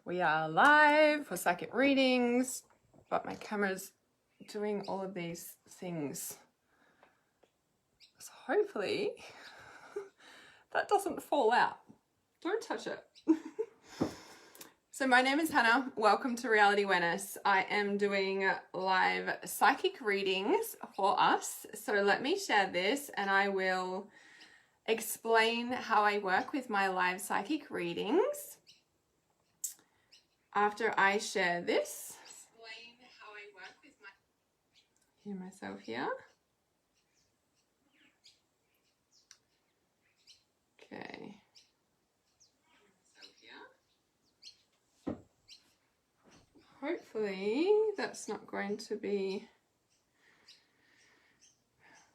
We are live for psychic readings, but my camera's doing all of these things. So hopefully that doesn't fall out. Don't touch it. So my name is Hannah. Welcome to Reality Awareness. I am doing live psychic readings for us. So let me share this and I will explain how I work with my live psychic readings. After I share this, explain how I work with my... Hear myself here. Okay. Hopefully that's not going to be...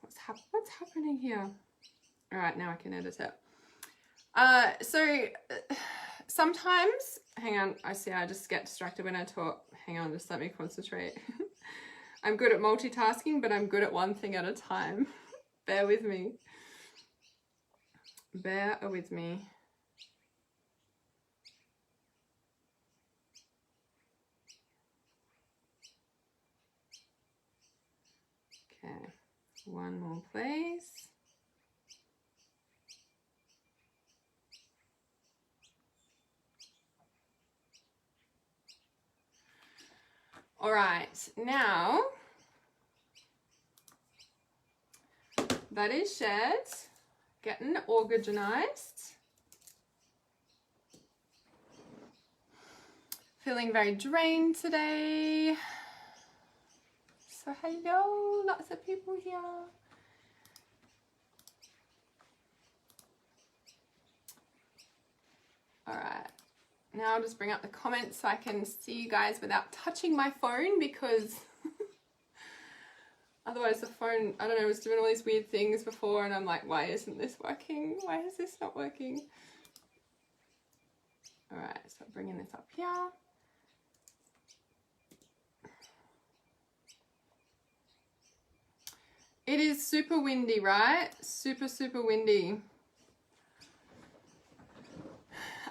What's happening here? All right, now I can edit it. Sometimes, hang on, I just get distracted when I talk. Hang on, just let me concentrate. I'm good at multitasking, but I'm good at one thing at a time. Bear with me. Bear with me. Okay, one more please. All right, now that is shared, getting organized. Feeling very drained today. So hello, lots of people here. All right. Now I'll just bring up the comments so I can see you guys without touching my phone, because otherwise the phone, I don't know, was doing all these weird things before and I'm like, why isn't this working? Why is this not working? All right, so bringing this up here. It is super windy, right? Super, super windy.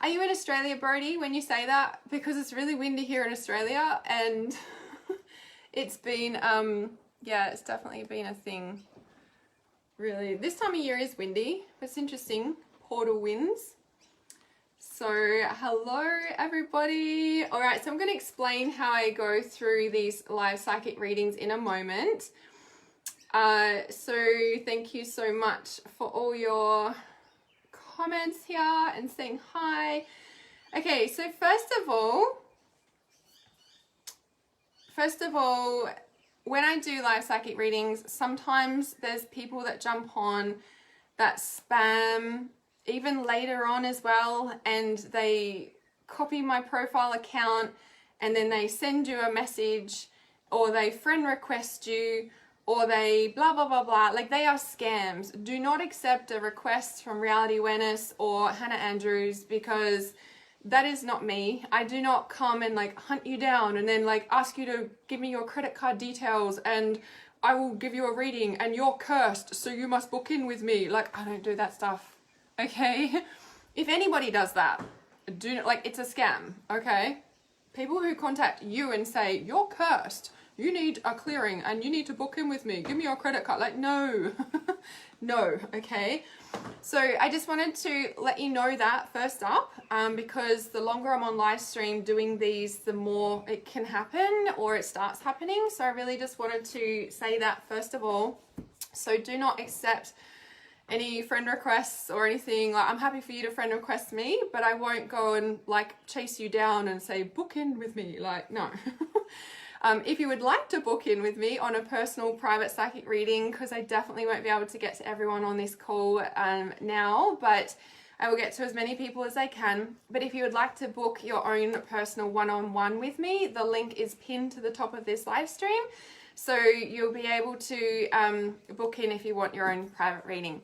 Are you in Australia, Brody, when you say that? Because it's really windy here in Australia and it's been, yeah, it's definitely been a thing. Really, this time of year is windy. It's interesting, portal winds. So hello, everybody. All right, so I'm going to explain how I go through these live psychic readings in a moment. So thank you so much for all your comments here and saying hi. Okay, so first of all, when I do live psychic readings, sometimes there's people that jump on that spam even later on as well, and they copy my profile account and then they send you a message, or they friend request you, or they blah, blah, blah, blah. Like, they are scams. Do not accept a request from Reality Awareness or Hannah Andrews, because that is not me. I do not come and like hunt you down and then like ask you to give me your credit card details and I will give you a reading and you're cursed, so you must book in with me. Like, I don't do that stuff, okay? If anybody does that, do not, like, it's a scam, okay? People who contact you and say, you're cursed, you need a clearing and you need to book in with me, give me your credit card. Like, no, no, okay? So I just wanted to let you know that first up, because the longer I'm on live stream doing these, the more it can happen, or it starts happening. So I really just wanted to say that first of all. So do not accept any friend requests or anything. Like, I'm happy for you to friend request me, but I won't go and like chase you down and say, book in with me. Like, no. If you would like to book in with me on a personal private psychic reading, because I definitely won't be able to get to everyone on this call now, but I will get to as many people as I can. But if you would like to book your own personal one-on-one with me, the link is pinned to the top of this live stream. So you'll be able to book in if you want your own private reading.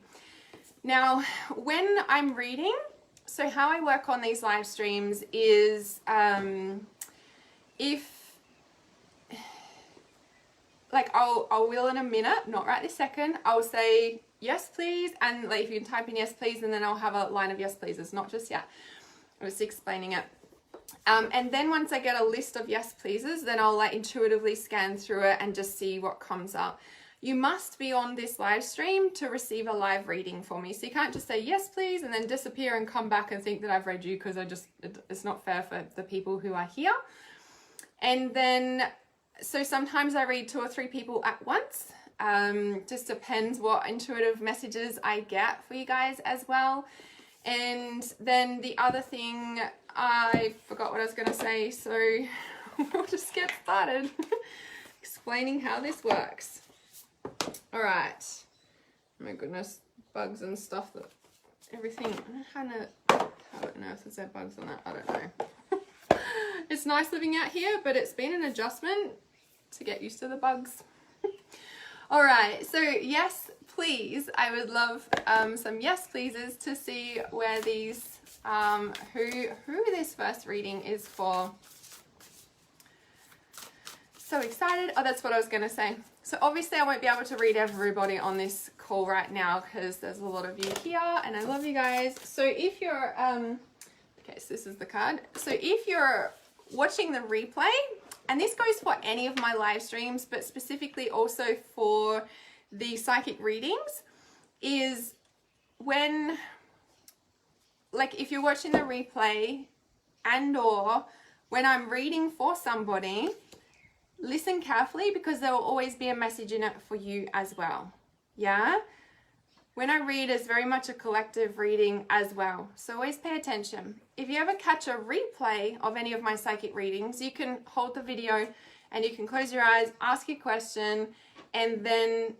Now, when I'm reading, so how I work on these live streams is if, like, I will in a minute, not right this second, I'll say yes please, and like if you can type in yes please, and then I'll have a line of yes pleases, not just yet. I'm just explaining it. And then once I get a list of yes pleases, then I'll like intuitively scan through it and just see what comes up. You must be on this live stream to receive a live reading for me. So you can't just say yes please and then disappear and come back and think that I've read you, because it's not fair for the people who are here. And then, so sometimes I read 2 or 3 people at once. Just depends what intuitive messages I get for you guys as well. And then the other thing, I forgot what I was going to say, so we'll just get started explaining how this works. All right. Oh my goodness, bugs and stuff, that everything. How on earth is there bugs on that? I don't know. It's nice living out here, but it's been an adjustment to get used to the bugs. All right, so yes, please. I would love some yes pleases to see where these, who this first reading is for. So excited. Oh, that's what I was going to say. So obviously I won't be able to read everybody on this call right now because there's a lot of you here and I love you guys. So if you're, okay, so this is the card. So if you're watching the replay, and this goes for any of my live streams, but specifically also for the psychic readings, is when, like if you're watching the replay and or when I'm reading for somebody, listen carefully because there will always be a message in it for you as well. Yeah? When I read, it's very much a collective reading as well. So always pay attention. If you ever catch a replay of any of my psychic readings, you can hold the video and you can close your eyes, ask your question, and then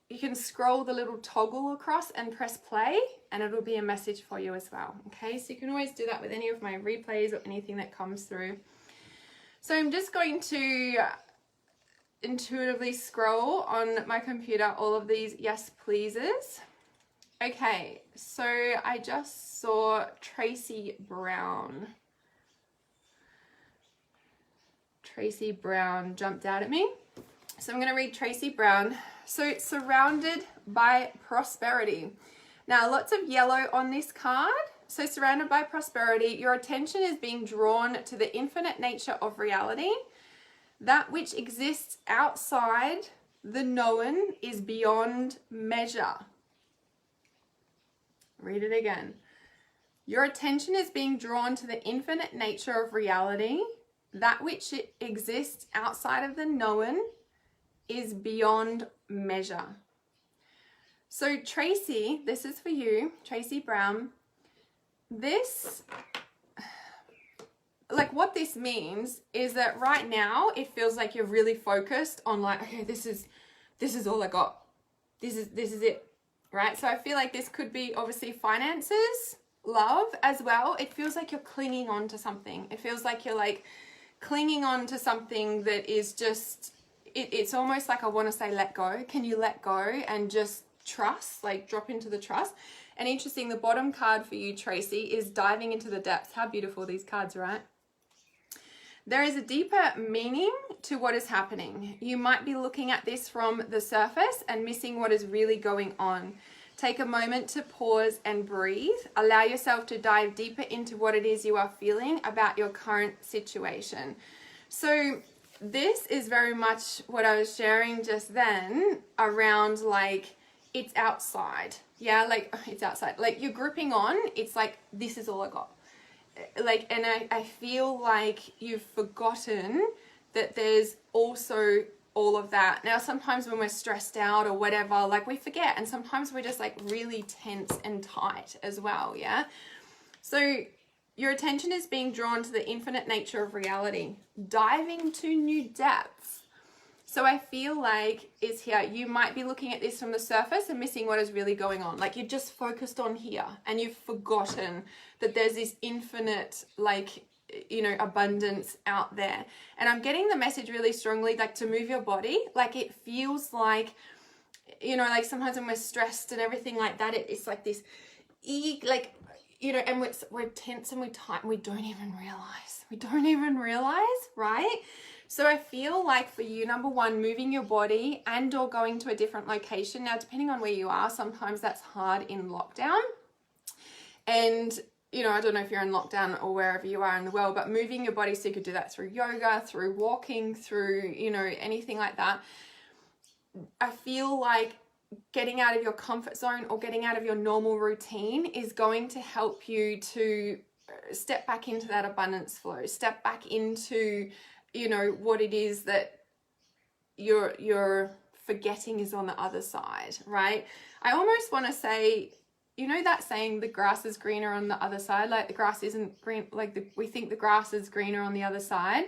you can scroll the little toggle across and press play and it'll be a message for you as well. Okay, so you can always do that with any of my replays or anything that comes through. So I'm just going to intuitively scroll on my computer all of these yes pleases. Okay, so I just saw Tracy Brown. Tracy Brown jumped out at me. So I'm going to read Tracy Brown. So it's surrounded by prosperity. Now, lots of yellow on this card. So surrounded by prosperity, your attention is being drawn to the infinite nature of reality. That which exists outside the known is beyond measure. Read it again. Your attention is being drawn to the infinite nature of reality. That which exists outside of the known is beyond measure. So Tracy, this is for you, Tracy Brown. This, like what this means is that right now it feels like you're really focused on like, okay, this is all I got. This is it. Right? So I feel like this could be obviously finances, love as well. It feels like you're clinging on to something. It feels like you're like clinging on to something that is just, it's almost like I want to say let go. Can you let go and just trust, like drop into the trust? And interesting, the bottom card for you, Tracy, is diving into the depths. How beautiful these cards, right? There is a deeper meaning to what is happening. You might be looking at this from the surface and missing what is really going on. Take a moment to pause and breathe. Allow yourself to dive deeper into what it is you are feeling about your current situation. So this is very much what I was sharing just then around like it's outside. Yeah, like it's outside. Like you're gripping on, it's like this is all I got. Like, and I feel like you've forgotten that there's also all of that. Now, sometimes when we're stressed out or whatever, like we forget, and sometimes we're just like really tense and tight as well, yeah? So your attention is being drawn to the infinite nature of reality, diving to new depths. So I feel like it's here. You might be looking at this from the surface and missing what is really going on. Like you're just focused on here and you've forgotten that there's this infinite, like, you know, abundance out there. And I'm getting the message really strongly, like to move your body. Like it feels like, you know, like sometimes when we're stressed and everything like that, it's like this, like, you know, and we're tense and we're tight and we don't even realize. We don't even realize, right? So I feel like for you, number one, moving your body and or going to a different location. Now, depending on where you are, sometimes that's hard in lockdown. And, you know, I don't know if you're in lockdown or wherever you are in the world, but moving your body, so you could do that through yoga, through walking, through, you know, anything like that. I feel like getting out of your comfort zone or getting out of your normal routine is going to help you to step back into that abundance flow, step back into, you know, what it is that you're forgetting is on the other side, right? I almost want to say, you know that saying, the grass is greener on the other side, like the grass isn't green, like we think the grass is greener on the other side.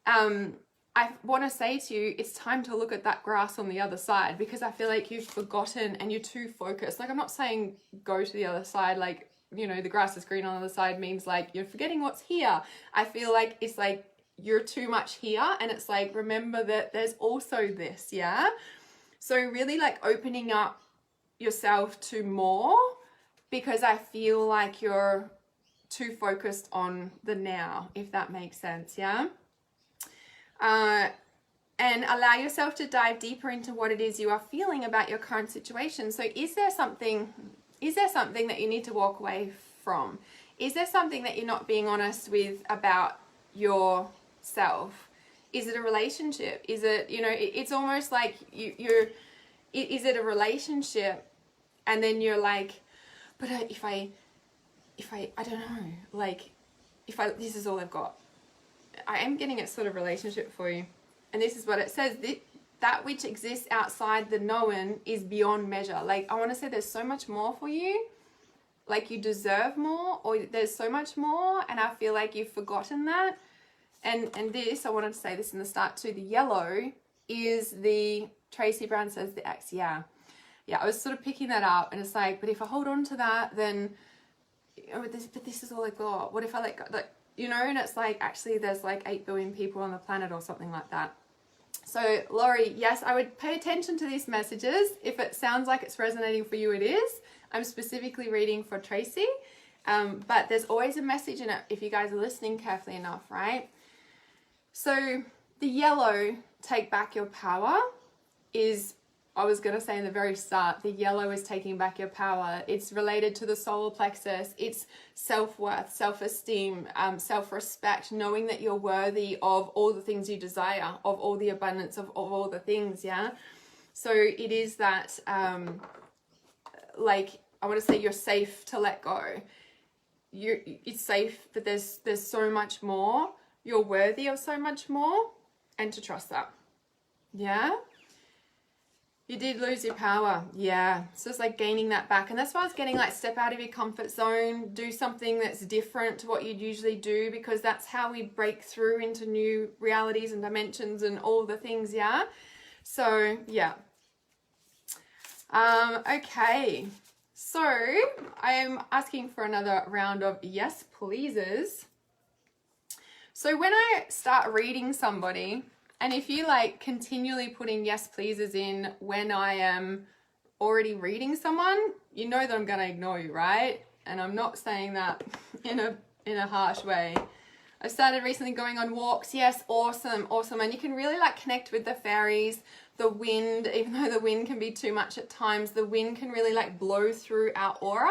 I want to say to you, it's time to look at that grass on the other side, because I feel like you've forgotten and you're too focused. Like, I'm not saying go to the other side, like, you know, the grass is green on the other side means like you're forgetting what's here. I feel like it's like you're too much here, and it's like, remember that there's also this, yeah? So really like opening up yourself to more, because I feel like you're too focused on the now, if that makes sense, yeah? And allow yourself to dive deeper into what it is you are feeling about your current situation. So is there something that you need to walk away from? Is there something that you're not being honest with about yourself? Is it a relationship? Is it, you know, it's almost like is it a relationship? And then you're like, but if I don't know, like, this is all I've got. I am getting a sort of relationship for you. And this is what it says. That which exists outside the known is beyond measure. Like, I want to say there's so much more for you. Like, you deserve more, or there's so much more. And I feel like you've forgotten that. And this, I wanted to say this in the start too, the yellow is the, Tracy Brown says the X, yeah. Yeah, I was sort of picking that up, and it's like, but if I hold on to that, then, oh, but this is all I got. What if I let go? Like, you know, and it's like, actually there's like 8 billion people on the planet or something like that. So Laurie, yes, I would pay attention to these messages. If it sounds like it's resonating for you, it is. I'm specifically reading for Tracy, but there's always a message in it if you guys are listening carefully enough, right? So the yellow, take back your power, is, I was going to say in the very start, the yellow is taking back your power. It's related to the solar plexus. It's self-worth, self-esteem, self-respect, knowing that you're worthy of all the things you desire, of all the abundance, of all the things, yeah? So it is that, like, I want to say you're safe to let go. It's safe, but there's so much more. You're worthy of so much more, and to trust that, yeah? You did lose your power. Yeah. So it's like gaining that back. And that's why I was getting like, step out of your comfort zone, do something that's different to what you'd usually do, because that's how we break through into new realities and dimensions and all the things. Yeah. So yeah. Okay. So I am asking for another round of yes, pleases. So when I start reading somebody, and if you like continually putting yes pleases in when I am already reading someone, you know that I'm going to ignore you, right? And I'm not saying that in a harsh way. I started recently going on walks. Yes, awesome, awesome. And you can really like connect with the fairies, the wind, even though the wind can be too much at times, the wind can really like blow through our aura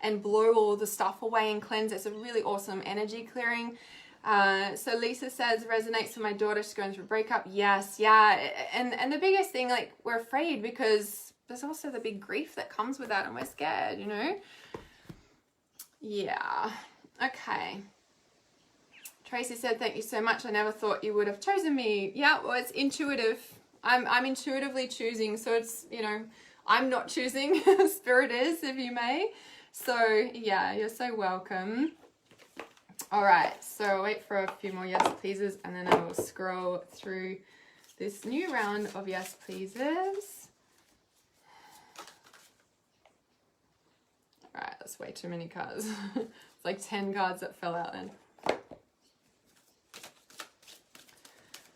and blow all the stuff away and cleanse. It's a really awesome energy clearing. So Lisa says, resonates with my daughter, she's going through a breakup. Yes, yeah. And the biggest thing, like, we're afraid because there's also the big grief that comes with that, and we're scared, you know? Yeah. Okay. Tracy said, thank you so much. I never thought you would have chosen me. Yeah, well, it's intuitive. I'm intuitively choosing. So it's, you know, I'm not choosing. Spirit is, if you may. So yeah, you're so welcome. All right, so I'll wait for a few more yes pleases, and then I will scroll through this new round of yes pleases. All right, that's way too many cards. It's like 10 cards that fell out then.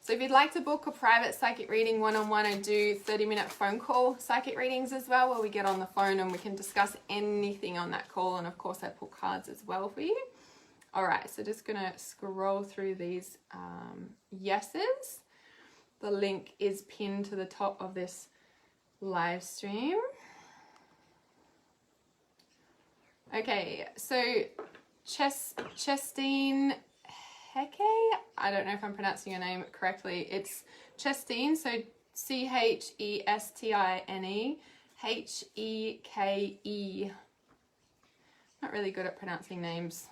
So if you'd like to book a private psychic reading one-on-one, I do 30-minute phone call psychic readings as well, where we get on the phone and we can discuss anything on that call. And of course, I pull cards as well for you. All right, so just gonna scroll through these yeses. The link is pinned to the top of this live stream. Okay, so Chestine Heke. I don't know if I'm pronouncing your name correctly. It's Chestine, so Chestine Heke. Not really good at pronouncing names.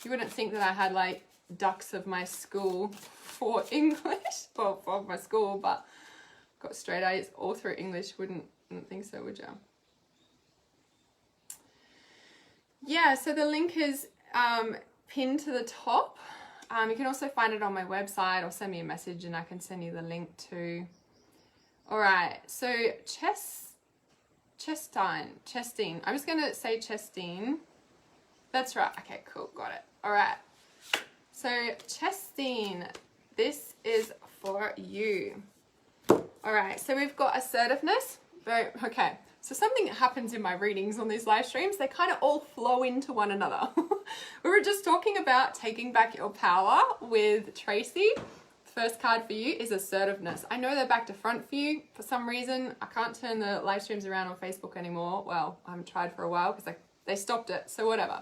You wouldn't think that I had like ducks of my school for English, well, for my school, but got straight A's all through English. Wouldn't think so, would you? Yeah, so the link is pinned to the top. You can also find it on my website, or send me a message and I can send you the link too. All right, so Chestine. I'm just going to say Chestine. That's right. Okay, cool. Got it. All right. So Chestine, this is for you. All right. So we've got assertiveness. Okay. So something that happens in my readings on these live streams, they kind of all flow into one another. We were just talking about taking back your power with Tracy. First card for you is assertiveness. I know they're back to front for you. For some reason, I can't turn the live streams around on Facebook anymore. Well, I haven't tried for a while because they stopped it, so whatever.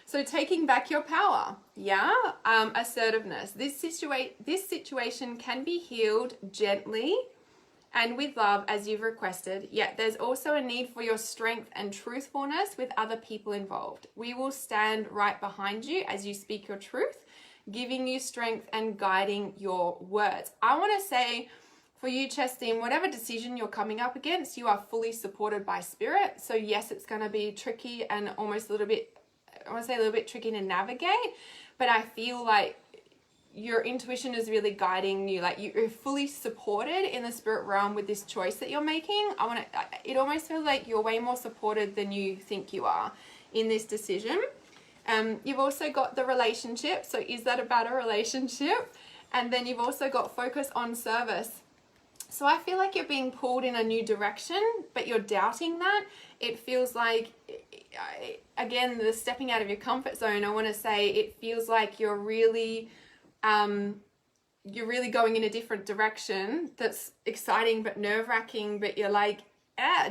So taking back your power, yeah? Assertiveness. This situation can be healed gently and with love as you've requested, yet there's also a need for your strength and truthfulness with other people involved. We will stand right behind you as you speak your truth, giving you strength and guiding your words. I want to say for you, Chestine, whatever decision you're coming up against, you are fully supported by spirit. So yes, it's going to be tricky and almost a little bit, I want to say a little bit tricky to navigate, but I feel like your intuition is really guiding you. Like you're fully supported in the spirit realm with this choice that you're making. It almost feels like you're way more supported than you think you are in this decision. You've also got the relationship. So is that about a relationship? And then you've also got focus on service. So I feel like you're being pulled in a new direction, but you're doubting that. It feels like, again, the stepping out of your comfort zone, I want to say it feels like you're really going in a different direction that's exciting but nerve-wracking, but you're like,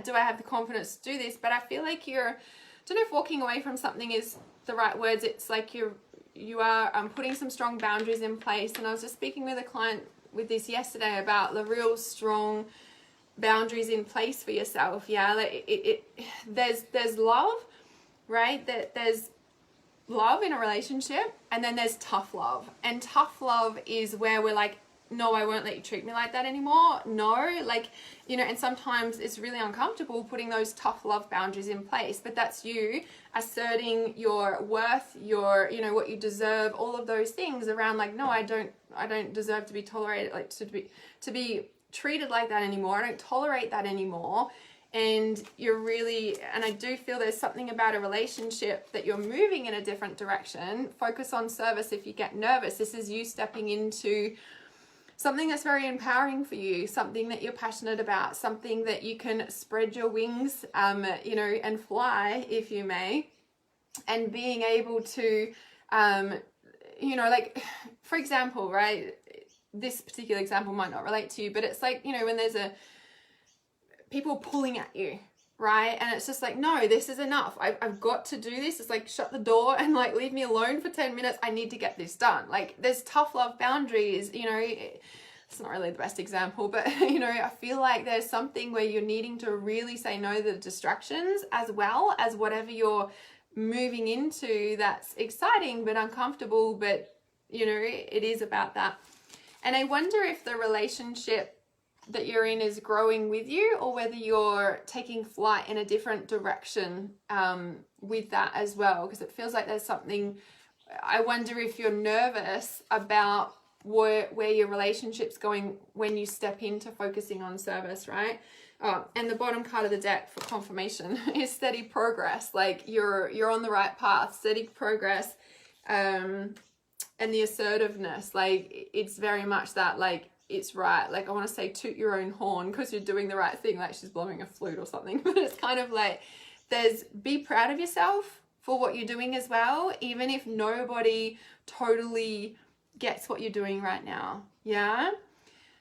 do I have the confidence to do this? But I feel like I don't know if walking away from something is the right words. It's like you are putting some strong boundaries in place. And I was just speaking with a client with this yesterday about the real strong boundaries in place for yourself. Yeah, like there's love, right? There's love in a relationship, and then there's tough love. And tough love is where we're like, no, I won't let you treat me like that anymore. No, like, and sometimes it's really uncomfortable putting those tough love boundaries in place, but that's you asserting your worth, your, what you deserve, all of those things around like, no, I don't deserve to be tolerated, like to be treated like that anymore. I don't tolerate that anymore. And and I do feel there's something about a relationship that you're moving in a different direction. Focus on service. If you get nervous, this is you stepping into something that's very empowering for you, something that you're passionate about, something that you can spread your wings, and fly, if you may, and being able to, like, for example, right, this particular example might not relate to you, but it's like, when there's people pulling at you, right? And it's just like, no, this is enough. I've got to do this. It's like, shut the door and like, leave me alone for 10 minutes. I need to get this done. Like, there's tough love boundaries, it's not really the best example, but I feel like there's something where you're needing to really say no to the distractions, as well as whatever you're moving into that's exciting but uncomfortable, but it is about that. And I wonder if the relationship that you're in is growing with you, or whether you're taking flight in a different direction with that as well, because it feels like there's something. I wonder if you're nervous about where your relationship's going when you step into focusing on service, right? And the bottom card of the deck for confirmation is steady progress. Like you're on the right path, steady progress, and the assertiveness. Like it's very much that, like, it's right. Like, I want to say toot your own horn because you're doing the right thing, like she's blowing a flute or something. But it's kind of like, be proud of yourself for what you're doing as well, even if nobody totally gets what you're doing right now. Yeah.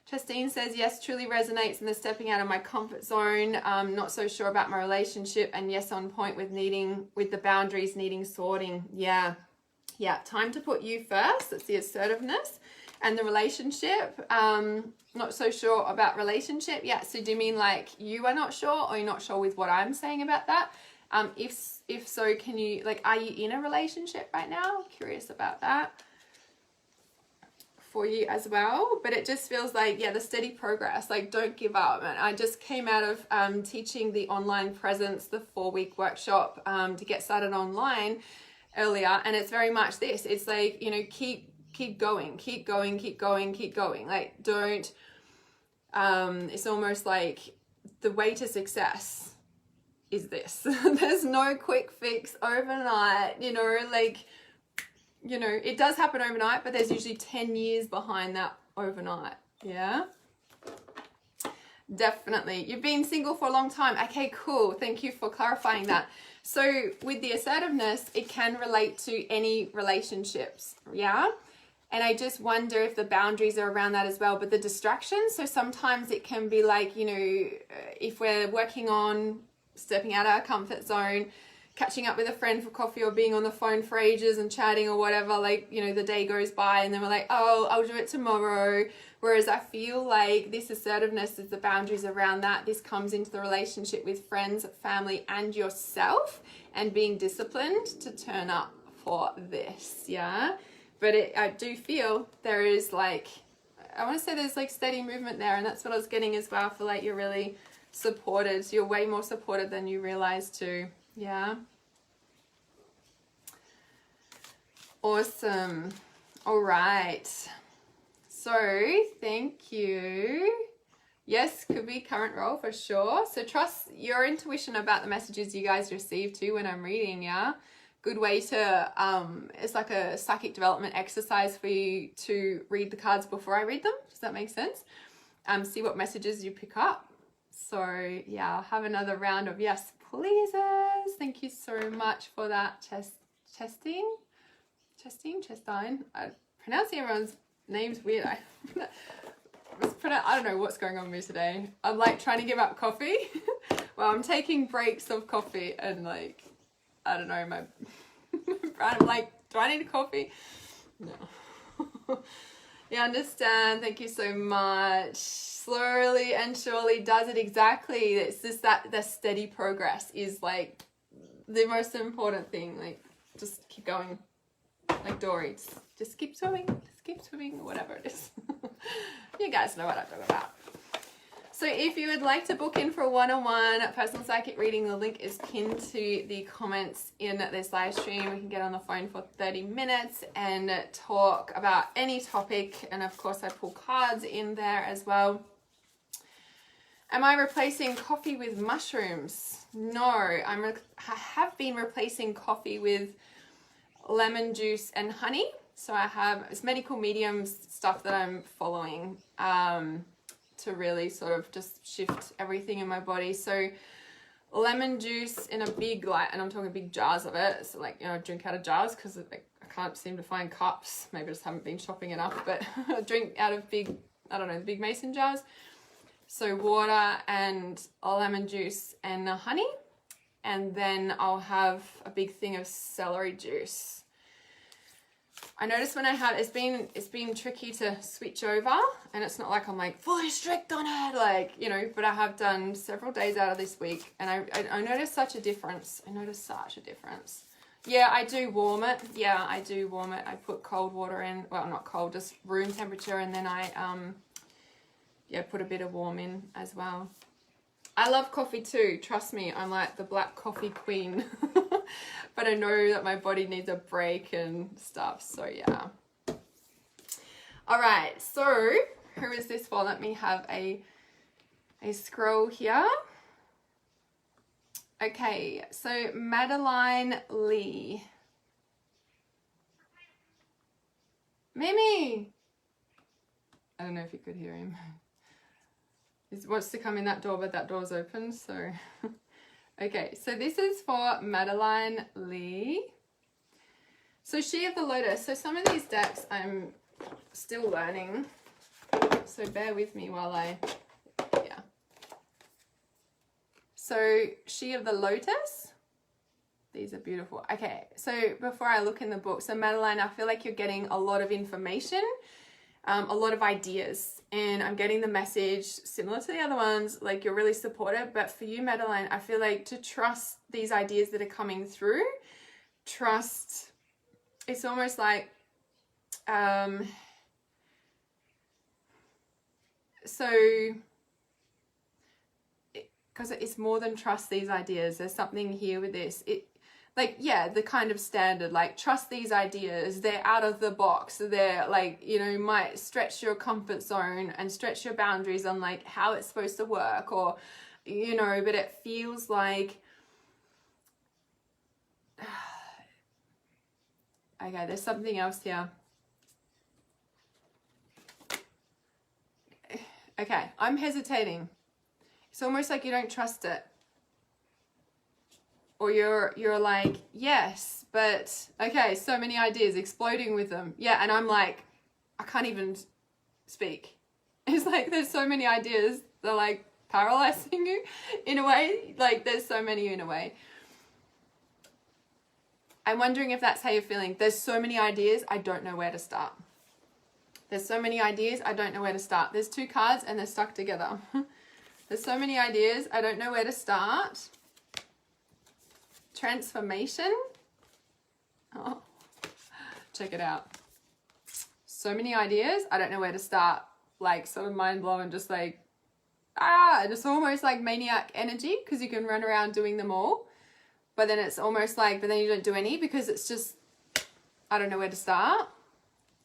Justine says, yes, truly resonates in the stepping out of my comfort zone. Not so sure about my relationship, and yes, on point with the boundaries needing sorting. Yeah, time to put you first. That's the assertiveness. And the relationship, not so sure about relationship. Yeah, so do you mean like you are not sure, or you're not sure with what I'm saying about that? If so, can you, like, are you in a relationship right now? Curious about that for you as well. But it just feels like, yeah, the steady progress, like don't give up. And I just came out of teaching the online presence, the 4-week workshop to get started online earlier, and it's very much this. It's like, you know, keep going, keep going, keep going, keep going. Like don't it's almost like the way to success is this. There's no quick fix overnight, you know, like, you know, it does happen overnight, but there's usually 10 years behind that overnight. Yeah, definitely. You've been single for a long time. Okay, cool. Thank you for clarifying that. So with the assertiveness, it can relate to any relationships. Yeah. And I just wonder if the boundaries are around that as well, but the distractions. So sometimes it can be like, you know, if we're working on stepping out of our comfort zone, catching up with a friend for coffee, or being on the phone for ages and chatting or whatever, like, you know, the day goes by and then we're like, oh, I'll do it tomorrow. Whereas I feel like this assertiveness is the boundaries around that. This comes into the relationship with friends, family, and yourself, and being disciplined to turn up for this. Yeah. But I do feel there is like, I want to say there's like steady movement there. And that's what I was getting as well. I feel like you're really supported. So you're way more supported than you realize too. Yeah. Awesome. All right. So thank you. Yes, could be current role for sure. So trust your intuition about the messages you guys receive too when I'm reading. Yeah. Good way to, it's like a psychic development exercise for you to read the cards before I read them. Does that make sense? See what messages you pick up. So yeah, I'll have another round of yes, pleases. Thank you so much for that. Chestine. I'm pronouncing everyone's names weird. I don't know what's going on with me today. I'm like trying to give up coffee. Well, I'm taking breaks of coffee and like, I don't know, my I'm like, do I need a coffee? No. You understand. Thank you so much. Slowly and surely does it exactly. It's just that the steady progress is like the most important thing. Like just keep going. Like Dory, just keep swimming. Just keep swimming, whatever it is. You guys know what I'm talking about. So if you would like to book in for a one-on-one personal psychic reading, the link is pinned to the comments in this live stream. We can get on the phone for 30 minutes and talk about any topic. And of course, I pull cards in there as well. Am I replacing coffee with mushrooms? No, I have been replacing coffee with lemon juice and honey. So I have, it's medical mediums stuff that I'm following. To really sort of just shift everything in my body. So lemon juice in a big, like, and I'm talking big jars of it. So like, you know, drink out of jars because like, I can't seem to find cups. Maybe I just haven't been shopping enough, but drink out of big, I don't know, the big mason jars. So water and lemon juice and honey. And then I'll have a big thing of celery juice. I noticed when I had, it's been tricky to switch over, and it's not like I'm like fully strict on it, like, you know, but I have done several days out of this week, and I noticed such a difference. Yeah, I do warm it. Yeah, I do warm it. I put cold water in, well, not cold, just room temperature, and then I, yeah, put a bit of warm in as well. I love coffee too. Trust me, I'm like the black coffee queen. But I know that my body needs a break and stuff. So yeah. All right. So who is this for? Let me have a scroll here. Okay. So Madeline Lee. Mimi. I don't know if you could hear him. He wants to come in that door, but that door's open. So... Okay, so this is for Madeline Lee. So She of the Lotus. So some of these decks I'm still learning. So bear with me while yeah. So She of the Lotus. These are beautiful. Okay, so before I look in the book, so Madeline, I feel like you're getting a lot of information, a lot of ideas, and I'm getting the message similar to the other ones, like you're really supportive. But for you, Madeline, I feel like to trust these ideas that are coming through, trust, it's almost like, because it's more than trust these ideas. There's something here with this. Like, yeah, the kind of standard, like, trust these ideas, they're out of the box, they're like, you know, might stretch your comfort zone and stretch your boundaries on like how it's supposed to work, or, you know, but it feels like, okay, there's something else here. Okay, I'm hesitating. It's almost like you don't trust it. Or you're like, yes, but okay, so many ideas, exploding with them. Yeah, and I'm like, I can't even speak. It's like there's so many ideas, they're like paralyzing you in a way. Like there's so many in a way. I'm wondering if that's how you're feeling. There's so many ideas, I don't know where to start. There's so many ideas, I don't know where to start. There's two cards and they're stuck together. There's so many ideas, I don't know where to start. Transformation. Oh, check it out. So many ideas, I don't know where to start. Like sort of mind blowing, just like, just almost like maniac energy, because you can run around doing them all. But then it's almost like, but then you don't do any because it's just, I don't know where to start.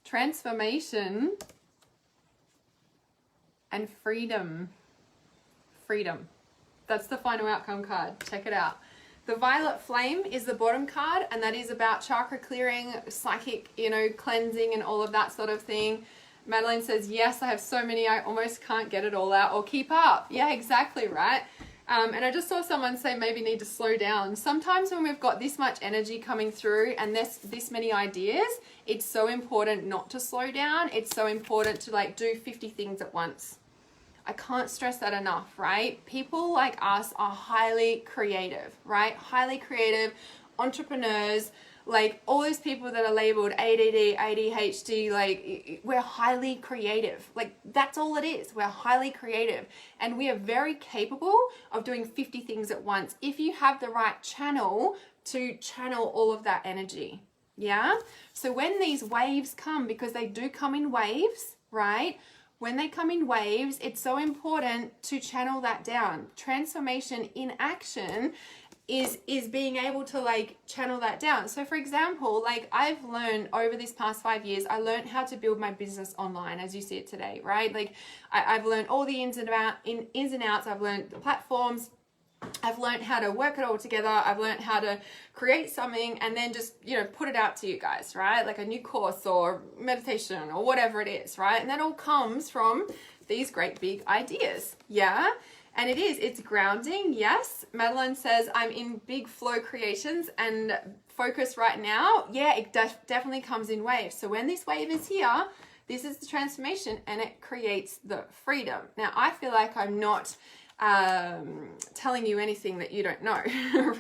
Transformation and freedom. Freedom. That's the final outcome card. Check it out. The Violet Flame is the bottom card, and that is about chakra clearing, psychic, you know, cleansing and all of that sort of thing. Madeline says, yes, I have so many, I almost can't get it all out or keep up. Yeah, exactly, right? And I just saw someone say maybe need to slow down. Sometimes when we've got this much energy coming through and this many ideas, it's so important not to slow down. It's so important to like do 50 things at once. I can't stress that enough, right? People like us are highly creative, right? Highly creative entrepreneurs, like all those people that are labeled ADD, ADHD, like we're highly creative. Like that's all it is. We're highly creative and we are very capable of doing 50 things at once if you have the right channel to channel all of that energy. Yeah. So when these waves come, because they do come in waves, right? When they come in waves, it's so important to channel that down. Transformation in action is being able to like channel that down. So for example, like I've learned over this past 5 years, I learned how to build my business online as you see it today, right? Like I've learned all the ins and outs. I've learned the platforms. I've learned how to work it all together. I've learned how to create something and then just, you know, put it out to you guys, right? Like a new course or meditation or whatever it is, right? And that all comes from these great big ideas. Yeah. And it's grounding. Yes. Madeline says, I'm in big flow creations and focus right now. Yeah, it definitely comes in waves. So when this wave is here, this is the transformation and it creates the freedom. Now, I feel like I'm not telling you anything that you don't know,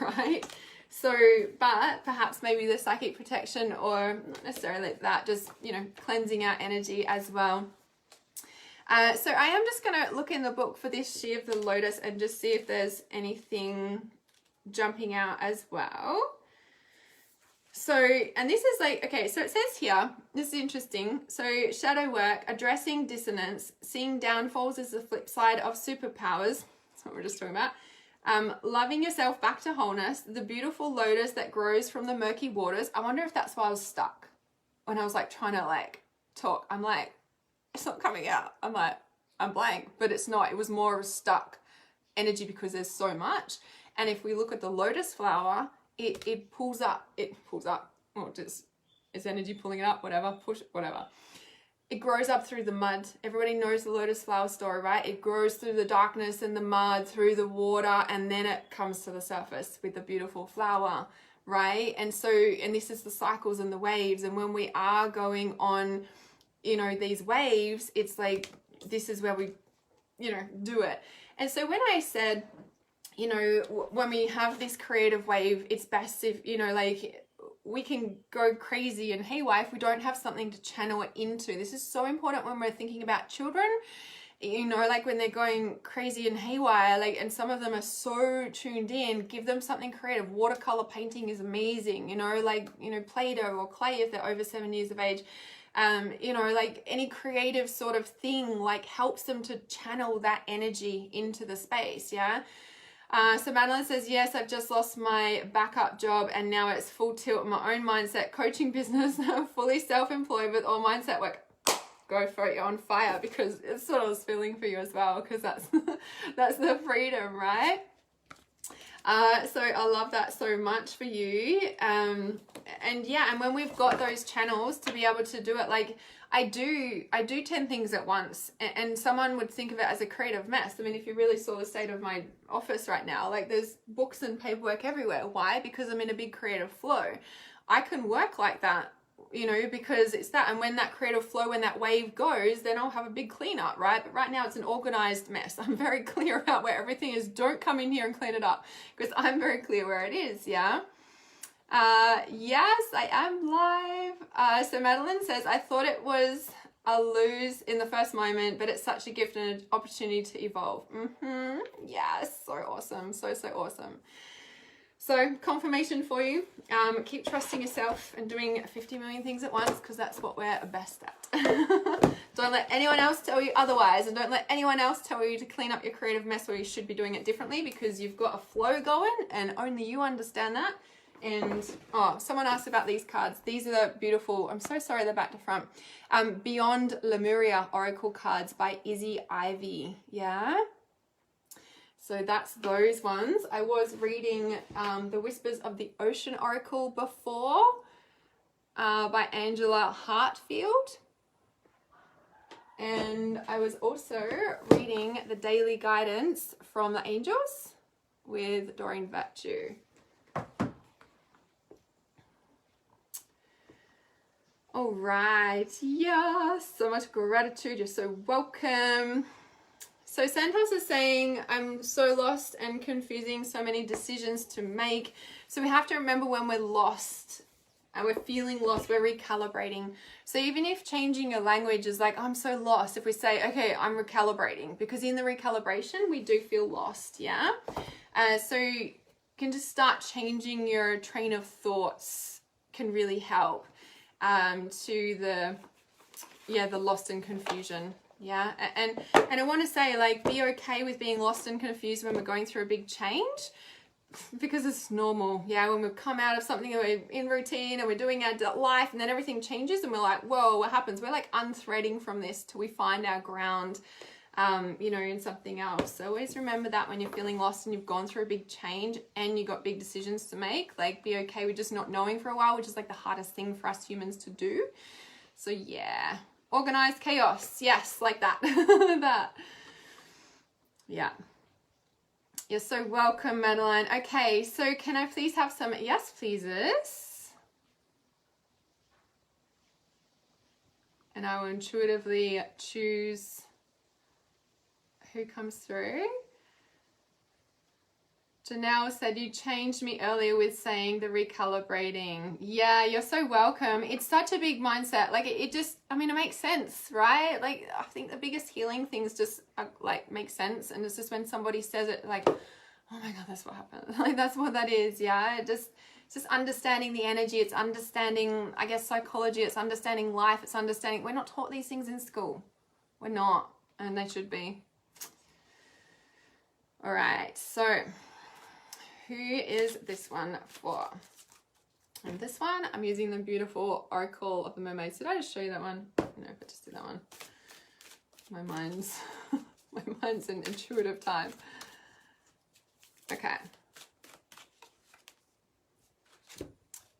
right? So, but perhaps maybe the psychic protection, or not necessarily that, just, you know, cleansing our energy as well. So I am just going to look in the book for this She of the Lotus and just see if there's anything jumping out as well. So, and this is like, okay, so it says here, this is interesting. So shadow work, addressing dissonance, seeing downfalls is the flip side of superpowers. That's what we're just talking about. Loving yourself back to wholeness, the beautiful lotus that grows from the murky waters. I wonder if that's why I was stuck when I was like trying to like talk. I'm like, it's not coming out. I'm like, I'm blank, but it's not. It was more of a stuck energy because there's so much. And if we look at the lotus flower, it pulls up. It pulls up. Or just is energy pulling it up? Whatever. Push it. Whatever. It grows up through the mud. Everybody knows the lotus flower story, right? It grows through the darkness and the mud, through the water, and then it comes to the surface with the beautiful flower, right? And so, and this is the cycles and the waves. And when we are going on you know, these waves, it's like, this is where we, you know, do it. And so when I said, you know, when we have this creative wave, it's best if, you know, like, we can go crazy and haywire if we don't have something to channel it into. This is so important when we're thinking about children, you know, like when they're going crazy and haywire, like, and some of them are so tuned in, give them something creative. Watercolor painting is amazing, you know, like, you know, Play-Doh or clay if they're over 7 years of age. You know, like any creative sort of thing, like, helps them to channel that energy into the space. Yeah. So Madeline says, yes, I've just lost my backup job and now it's full tilt my own mindset coaching business. Fully self-employed with all mindset work. Go for it, you're on fire, because it's what I was feeling for you as well, because that's that's the freedom, right? So I love that so much for you. And yeah, and when we've got those channels to be able to do it, like I do 10 things at once, and someone would think of it as a creative mess. I mean, if you really saw the state of my office right now, like there's books and paperwork everywhere. Why? Because I'm in a big creative flow. I can work like that, you know, because it's that. And when that creative flow, when that wave goes, then I'll have a big cleanup, right? But right now it's an organized mess. I'm very clear about where everything is. Don't come in here and clean it up, because I'm very clear where it is. Yeah. Yes, I am live. So Madeline says, I thought it was a lose in the first moment, but it's such a gift and an opportunity to evolve. Yes, so awesome. So awesome. So confirmation for you, keep trusting yourself and doing 50 million things at once, because that's what we're best at. Don't let anyone else tell you otherwise, and don't let anyone else tell you to clean up your creative mess, or you should be doing it differently, because you've got a flow going and only you understand that. And oh, someone asked about these cards. These are the beautiful, I'm so sorry they're back to front, Beyond Lemuria Oracle cards by Izzy Ivy. Yeah. So that's those ones. I was reading The Whispers of the Ocean Oracle before by Angela Hartfield. And I was also reading The Daily Guidance from the Angels with Doreen Virtue. All right. Yeah, so much gratitude. You're so welcome. So Santos is saying, I'm so lost and confusing, so many decisions to make. So we have to remember when we're lost and we're feeling lost, we're recalibrating. So even if changing your language is like, I'm so lost, if we say, okay, I'm recalibrating, because in the recalibration, we do feel lost, yeah? So you can just start changing your train of thoughts, can really help to the lost and confusion. Yeah, and I want to say, like, be okay with being lost and confused when we're going through a big change, because it's normal. Yeah, when we've come out of something and we're in routine and we're doing our life, and then everything changes and we're like, whoa, what happens? We're like unthreading from this till we find our ground, you know, in something else. So always remember that when you're feeling lost and you've gone through a big change and you've got big decisions to make, like, be okay with just not knowing for a while, which is like the hardest thing for us humans to do. So yeah. Organized chaos. Yes, like that. that. Yeah. You're so welcome, Madeline. Okay, so can I please have some yes pleases? And I will intuitively choose who comes through. Janelle said, you changed me earlier with saying the recalibrating. Yeah, you're so welcome. It's such a big mindset. Like it just, I mean, it makes sense, right? Like I think the biggest healing things just like make sense. And it's just when somebody says it, like, oh my God, that's what happened. Like that's what that is. Yeah. It's just understanding the energy. It's understanding, I guess, psychology. It's understanding life. It's understanding, we're not taught these things in school. We're not, and they should be. All right. So who is this one for? And this one, I'm using the beautiful Oracle of the Mermaids. Did I just show you that one? No, but just did that one. My mind's in intuitive time. Okay.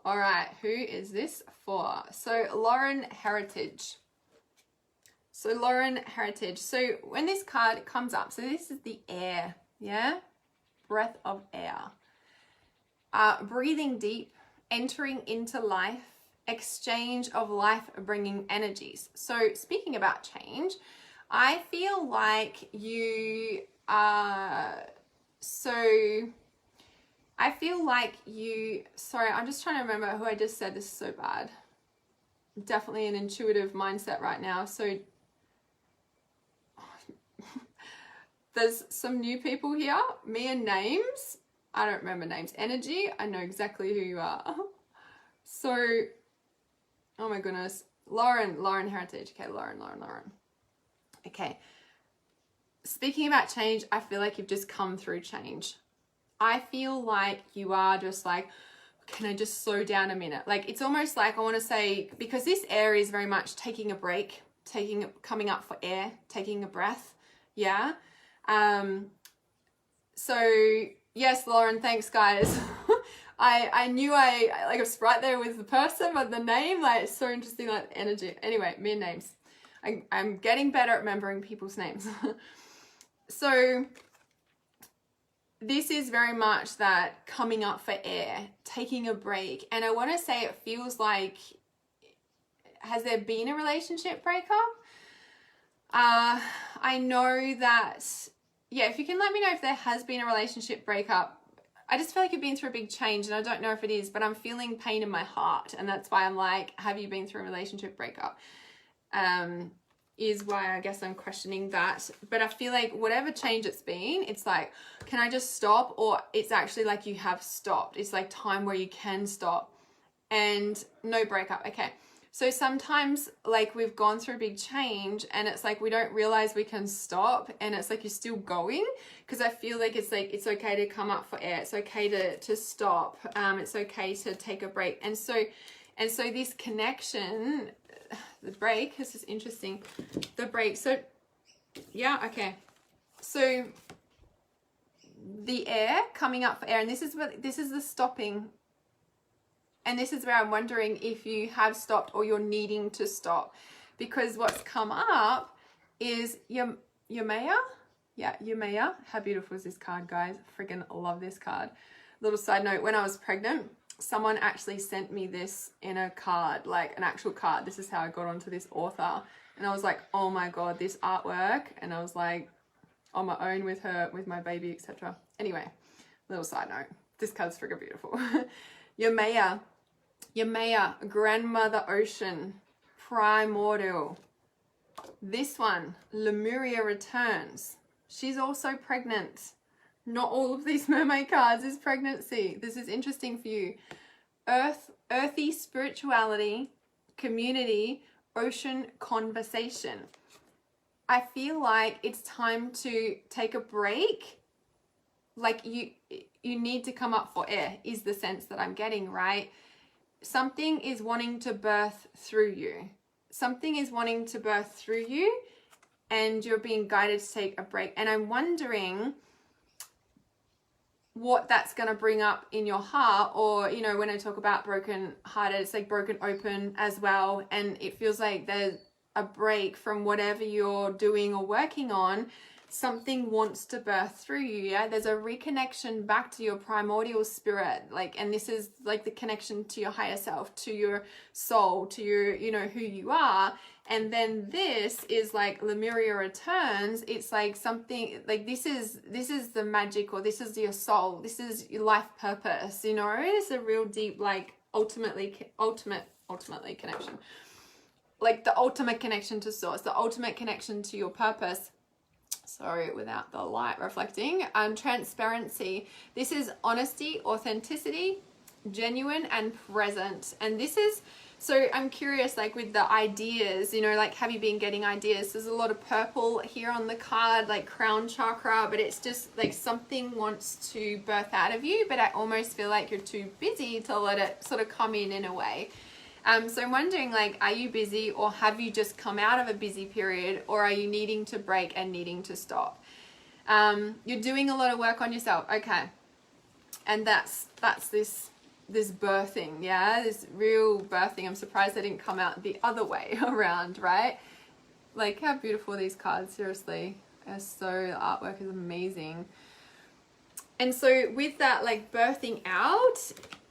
All right, who is this for? So Lauren Heritage. So Lauren Heritage. So when this card comes up, so this is the air, yeah? Breath of air. Breathing deep, entering into life, exchange of life-bringing energies. So speaking about change, I feel like you are, sorry, I'm just trying to remember who I just said. This is so bad. Definitely an intuitive mindset right now. So there's some new people here. Me and names. I don't remember names. Energy. I know exactly who you are. So, oh my goodness. Lauren Heritage. Okay, Lauren. Okay. Speaking about change, I feel like you've just come through change. I feel like you are just like, can I just slow down a minute? Like, it's almost like I want to say, because this air is very much taking a break, coming up for air, taking a breath. Yeah. So yes, Lauren, thanks guys. I knew I was right there with the person, but the name, like, it's so interesting, like energy. Anyway, me and names. I'm getting better at remembering people's names. So this is very much that coming up for air, taking a break. And I want to say it feels like, has there been a relationship breakup? I know that, yeah, if you can let me know if there has been a relationship breakup. I just feel like you've been through a big change, and I don't know if it is, but I'm feeling pain in my heart. And that's why I'm like, have you been through a relationship breakup? Is why I guess I'm questioning that. But I feel like whatever change it's been, it's like, can I just stop? Or it's actually like you have stopped. It's like time where you can stop and no breakup. Okay. So sometimes like we've gone through a big change and it's like we don't realize we can stop, and it's like you're still going, because I feel like it's okay to come up for air. It's okay to stop. It's okay to take a break. And so this connection, the break, this is interesting. The break. So yeah, okay. So the air, coming up for air, and this is the stopping. And this is where I'm wondering if you have stopped or you're needing to stop, because what's come up is Yumaya. Yeah, Yumaya. How beautiful is this card, guys? Freaking love this card. Little side note, when I was pregnant, someone actually sent me this in a card, like an actual card. This is how I got onto this author. And I was like, oh my God, this artwork. And I was like on my own with her, with my baby, etc. Anyway, little side note, this card's freaking beautiful. Yumaya, Grandmother Ocean, Primordial. This one, Lemuria Returns. She's also pregnant. Not all of these mermaid cards is pregnancy. This is interesting for you. Earthy spirituality, community, ocean conversation. I feel like it's time to take a break. Like you need to come up for air is the sense that I'm getting, right? Something is wanting to birth through you. Something is wanting to birth through you, and you're being guided to take a break. And I'm wondering what that's going to bring up in your heart, or, you know, when I talk about broken hearted, it's like broken open as well. And it feels like there's a break from whatever you're doing or working on. Something wants to birth through you. Yeah, there's a reconnection back to your primordial spirit, like, and this is like the connection to your higher self, to your soul, to your, you know, who you are. And then this is like Lemuria Returns. It's like something like this is the magic, or this is your soul, this is your life purpose, you know. It's a real deep, like ultimately connection, like the ultimate connection to source, the ultimate connection to your purpose. Sorry, without the light reflecting. Transparency. This is honesty, authenticity, genuine and present. And this is, so I'm curious, like with the ideas, you know, like have you been getting ideas? There's a lot of purple here on the card, like crown chakra, but it's just like something wants to birth out of you, but I almost feel like you're too busy to let it sort of come in a way. So I'm wondering, like, are you busy, or have you just come out of a busy period, or are you needing to break and needing to stop? You're doing a lot of work on yourself. Okay. And that's this birthing. Yeah. This real birthing. I'm surprised they didn't come out the other way around, right? Like, how beautiful are these cards? Seriously. The artwork is amazing. And so with that, like birthing out,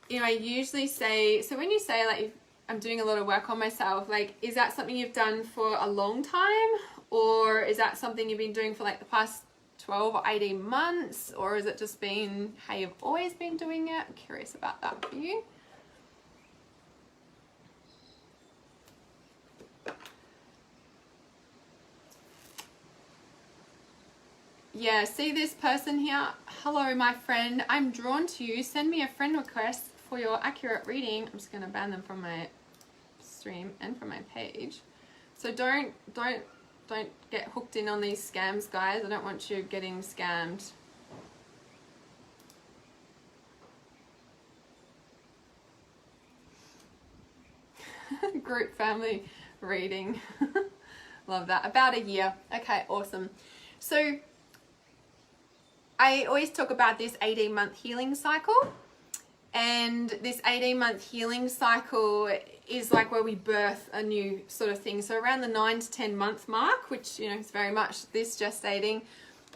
you know, I usually say, so when you say like, I'm doing a lot of work on myself. Like, is that something you've done for a long time? Or is that something you've been doing for like the past 12 or 18 months? Or has it just been how you've always been doing it? I'm curious about that for you. Yeah, see this person here? Hello, my friend. I'm drawn to you. Send me a friend request for your accurate reading. I'm just going to ban them from my stream and from my page. So don't get hooked in on these scams, guys. I don't want you getting scammed. Group family reading. Love that. About a year. Okay, awesome. So I always talk about this 18-month healing cycle, and this 18-month healing cycle is like where we birth a new sort of thing. So around the 9 to 10 month mark, which, you know, is very much this gestating,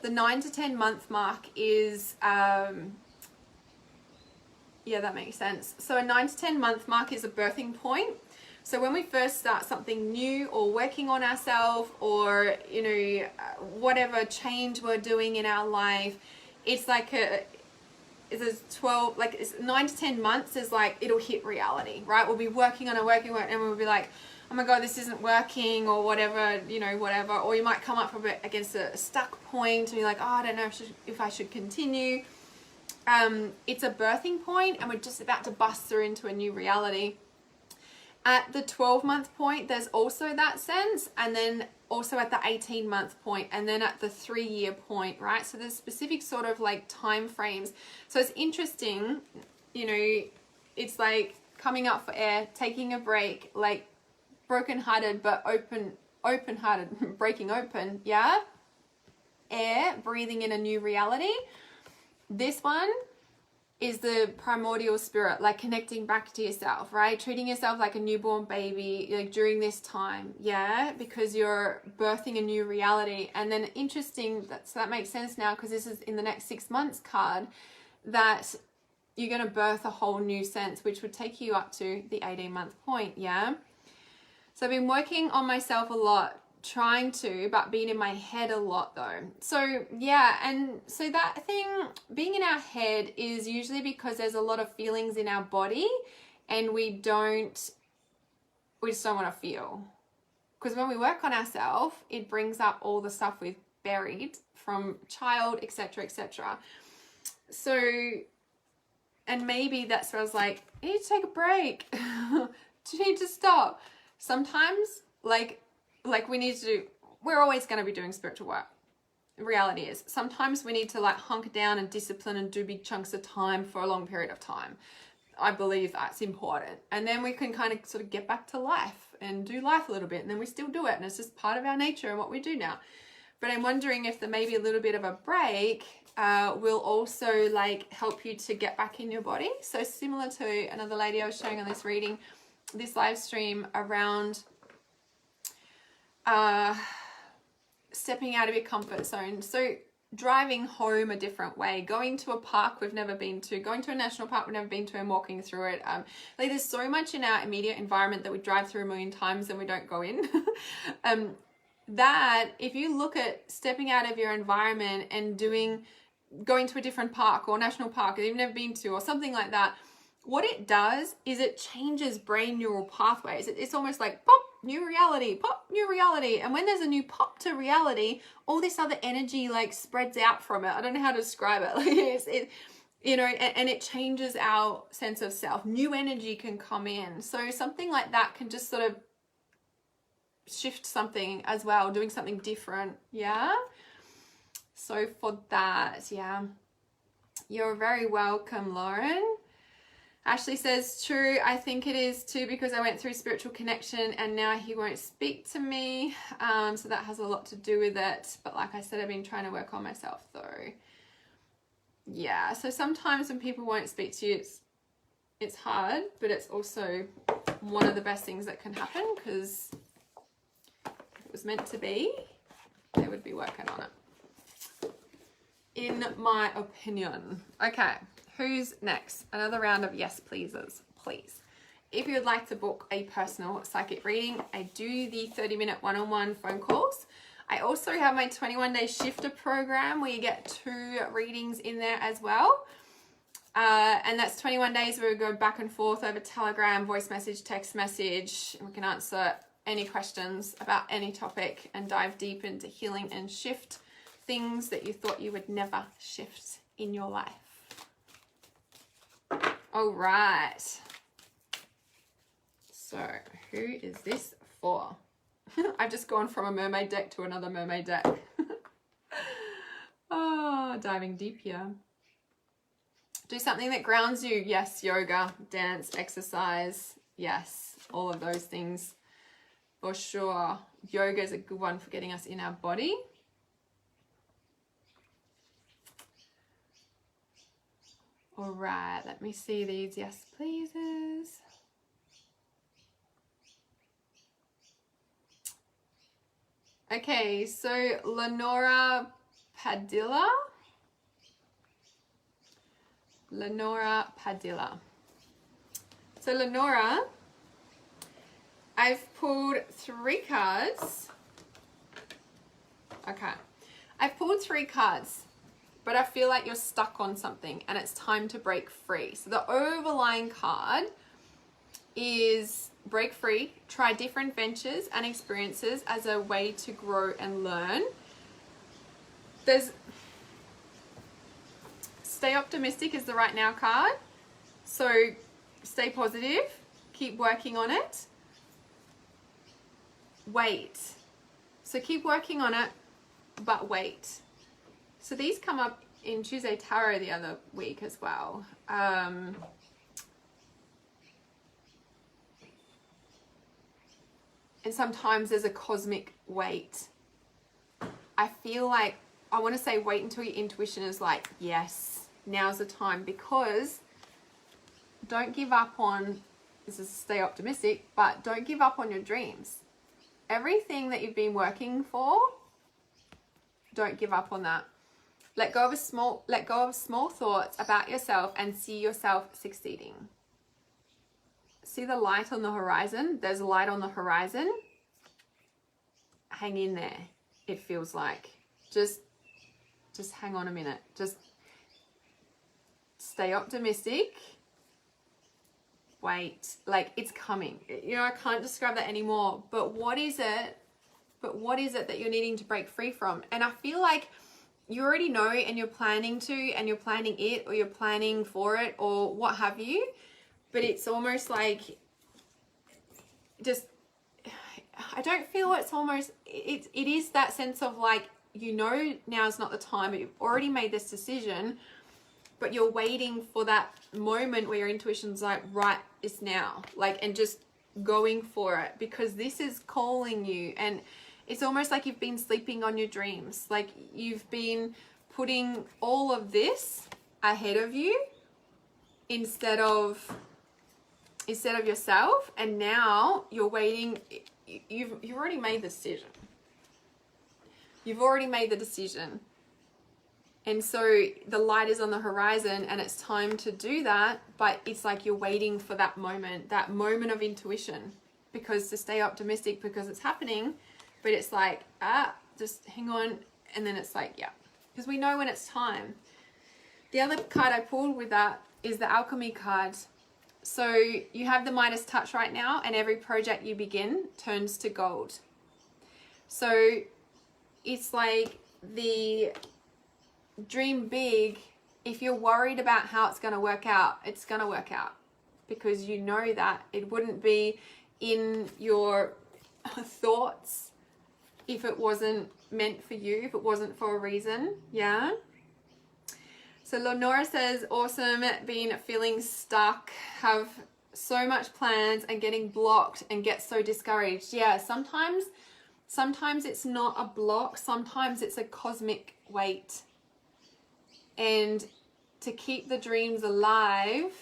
the 9 to 10 month mark is, yeah, that makes sense. So a 9 to 10 month mark is a birthing point. So when we first start something new or working on ourselves, or, you know, whatever change we're doing in our life, it's like it's 12, like it's 9 to 10 months is like, it'll hit reality, right? We'll be working on and we'll be like, oh my God, this isn't working, or whatever, you know, whatever. Or you might come up against a stuck point and you're like, oh, I don't know if I should continue. It's a birthing point, and we're just about to bust through into a new reality. At the 12-month point, there's also that sense, and then also at the 18-month point, and then at the 3-year point, right? So there's specific sort of like time frames. So it's interesting, you know, it's like coming up for air, taking a break, like broken-hearted but open-hearted, breaking open, yeah? Air, breathing in a new reality. This one is the primordial spirit, like connecting back to yourself, right? Treating yourself like a newborn baby, like during this time, yeah? Because you're birthing a new reality. And then interesting, so that makes sense now, because this is in the next 6 months card, that you're going to birth a whole new sense, which would take you up to the 18-month point, yeah? So I've been working on myself a lot, trying to, but being in my head a lot though. So yeah, and so that thing, being in our head, is usually because there's a lot of feelings in our body, and we just don't want to feel. Because when we work on ourselves, it brings up all the stuff we've buried from child, etc., etc. So, and maybe that's where I was like, you need to take a break. You need to stop. Sometimes, like we need to do, we're always going to be doing spiritual work. The reality is, sometimes we need to like hunker down and discipline and do big chunks of time for a long period of time. I believe that's important. And then we can kind of sort of get back to life and do life a little bit, and then we still do it, and it's just part of our nature and what we do now. But I'm wondering if maybe a little bit of a break will also like help you to get back in your body. So similar to another lady I was showing on this reading, this live stream around stepping out of your comfort zone. So driving home a different way, going to a park we've never been to, going to a national park we've never been to and walking through it. Like there's so much in our immediate environment that we drive through a million times and we don't go in. That if you look at stepping out of your environment and going to a different park or national park that you've never been to or something like that, what it does is it changes brain neural pathways. It's almost like pop, new reality, pop, new reality. And when there's a new pop to reality, all this other energy like spreads out from it. I don't know how to describe it. Like you know, and it changes our sense of self. New energy can come in. So something like that can just sort of shift something as well, doing something different. Yeah. So for that, yeah. You're very welcome, Lauren. Ashley says, true, I think it is too, because I went through spiritual connection and now he won't speak to me. So that has a lot to do with it. But like I said, I've been trying to work on myself though. Yeah, so sometimes when people won't speak to you, it's hard, but it's also one of the best things that can happen, because if it was meant to be, they would be working on it, in my opinion. Okay. Who's next? Another round of yes pleasers, please. if you would like to book a personal psychic reading, I do the 30-minute one-on-one phone calls. I also have my 21-day shifter program where you get 2 readings in there as well. And that's 21 days where we go back and forth over Telegram, voice message, text message, and we can answer any questions about any topic and dive deep into healing and shift things that you thought you would never shift in your life. All right. So who is this for? I've just gone from a mermaid deck to another mermaid deck. Oh, diving deep here. Do something that grounds you. Yes, yoga, dance, exercise. Yes, all of those things for sure. Yoga is a good one for getting us in our body. All right, let me see these yes pleases. Okay, so Lenora Padilla. So Lenora, I've pulled 3 cards. Okay, I've pulled 3 cards, but I feel like you're stuck on something and it's time to break free. So the overlying card is break free, try different ventures and experiences as a way to grow and learn. Stay optimistic is the right now card. So stay positive, keep working on it. Wait. So keep working on it, but wait. So these come up in Tuesday Tarot the other week as well. And sometimes there's a cosmic wait. I feel like I want to say wait until your intuition is like, yes, now's the time, because don't give up on, this is stay optimistic, but don't give up on your dreams. Everything that you've been working for, don't give up on that. Let go of small thoughts about yourself and see yourself succeeding. See the light on the horizon? There's a light on the horizon. Hang in there, it feels like. Just hang on a minute. Just stay optimistic. Wait, like it's coming. You know, I can't describe that anymore. But what is it? That you're needing to break free from? And I feel like you already know, and you're planning to, and you're planning it, or you're planning for it, or what have you. But it's almost like just, I don't feel it's almost, it is that sense of like, you know, now's not the time, but you've already made this decision, but you're waiting for that moment where your intuition's like, right, it's now, like, and just going for it, because this is calling you. And it's almost like you've been sleeping on your dreams. Like you've been putting all of this ahead of you instead of yourself, and now you're waiting. You've already made the decision. You've already made the decision. And so the light is on the horizon and it's time to do that, but it's like you're waiting for that moment of intuition, because to stay optimistic, because it's happening, but it's like, just hang on. And then it's like, yeah, because we know when it's time. The other card I pulled with that is the Alchemy card. So you have the Midas touch right now, and every project you begin turns to gold. So it's like the dream big. If you're worried about how it's going to work out, it's going to work out, because you know that it wouldn't be in your thoughts if it wasn't meant for you, if it wasn't for a reason. Yeah. So Lenora says, awesome, been feeling stuck, have so much plans and getting blocked and get so discouraged. Yeah, sometimes it's not a block, sometimes it's a cosmic weight. And to keep the dreams alive,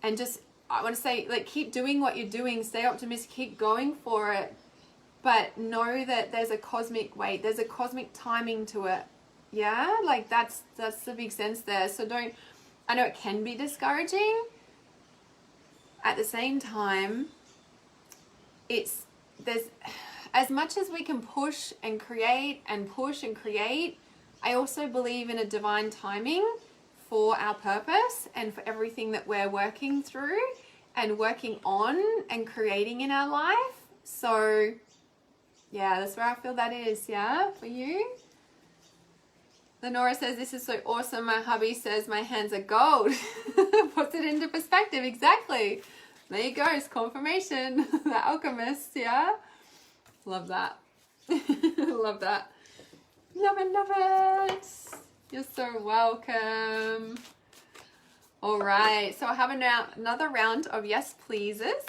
and just, I want to say, like, keep doing what you're doing, stay optimistic, keep going for it, but know that there's a cosmic weight, there's a cosmic timing to it. Yeah, like that's the big sense there. So don't, I know it can be discouraging, at the same time, there's as much as we can push and create and push and create, I also believe in a divine timing for our purpose and for everything that we're working through and working on and creating in our life. So yeah, that's where I feel that is, yeah, for you. Lenora says, this is so awesome. My hubby says my hands are gold. Puts it into perspective, exactly. There you go, it's confirmation. The alchemist, yeah. Love that. Love that. Love it, love it. You're so welcome. All right, so I have another round of yes pleases.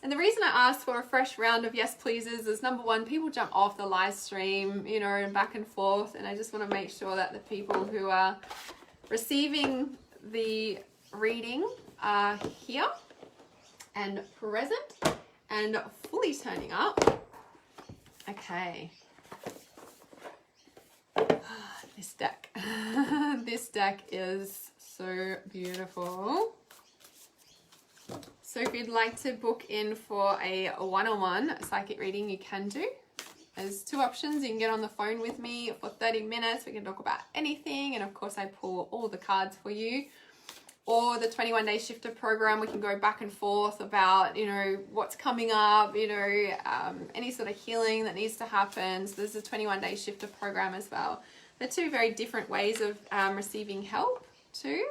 And the reason I asked for a fresh round of yes pleases is, number one, people jump off the live stream, you know, and back and forth. And I just want to make sure that the people who are receiving the reading are here and present and fully turning up. Okay. This deck. This deck is so beautiful. So if you'd like to book in for a one-on-one psychic reading, you can do. There's two options. You can get on the phone with me for 30 minutes. We can talk about anything. And of course, I pull all the cards for you. Or the 21-day shifter program, we can go back and forth about, you know, what's coming up, you know, any sort of healing that needs to happen. So there's a 21-day shifter program as well. They're two very different ways of receiving help too.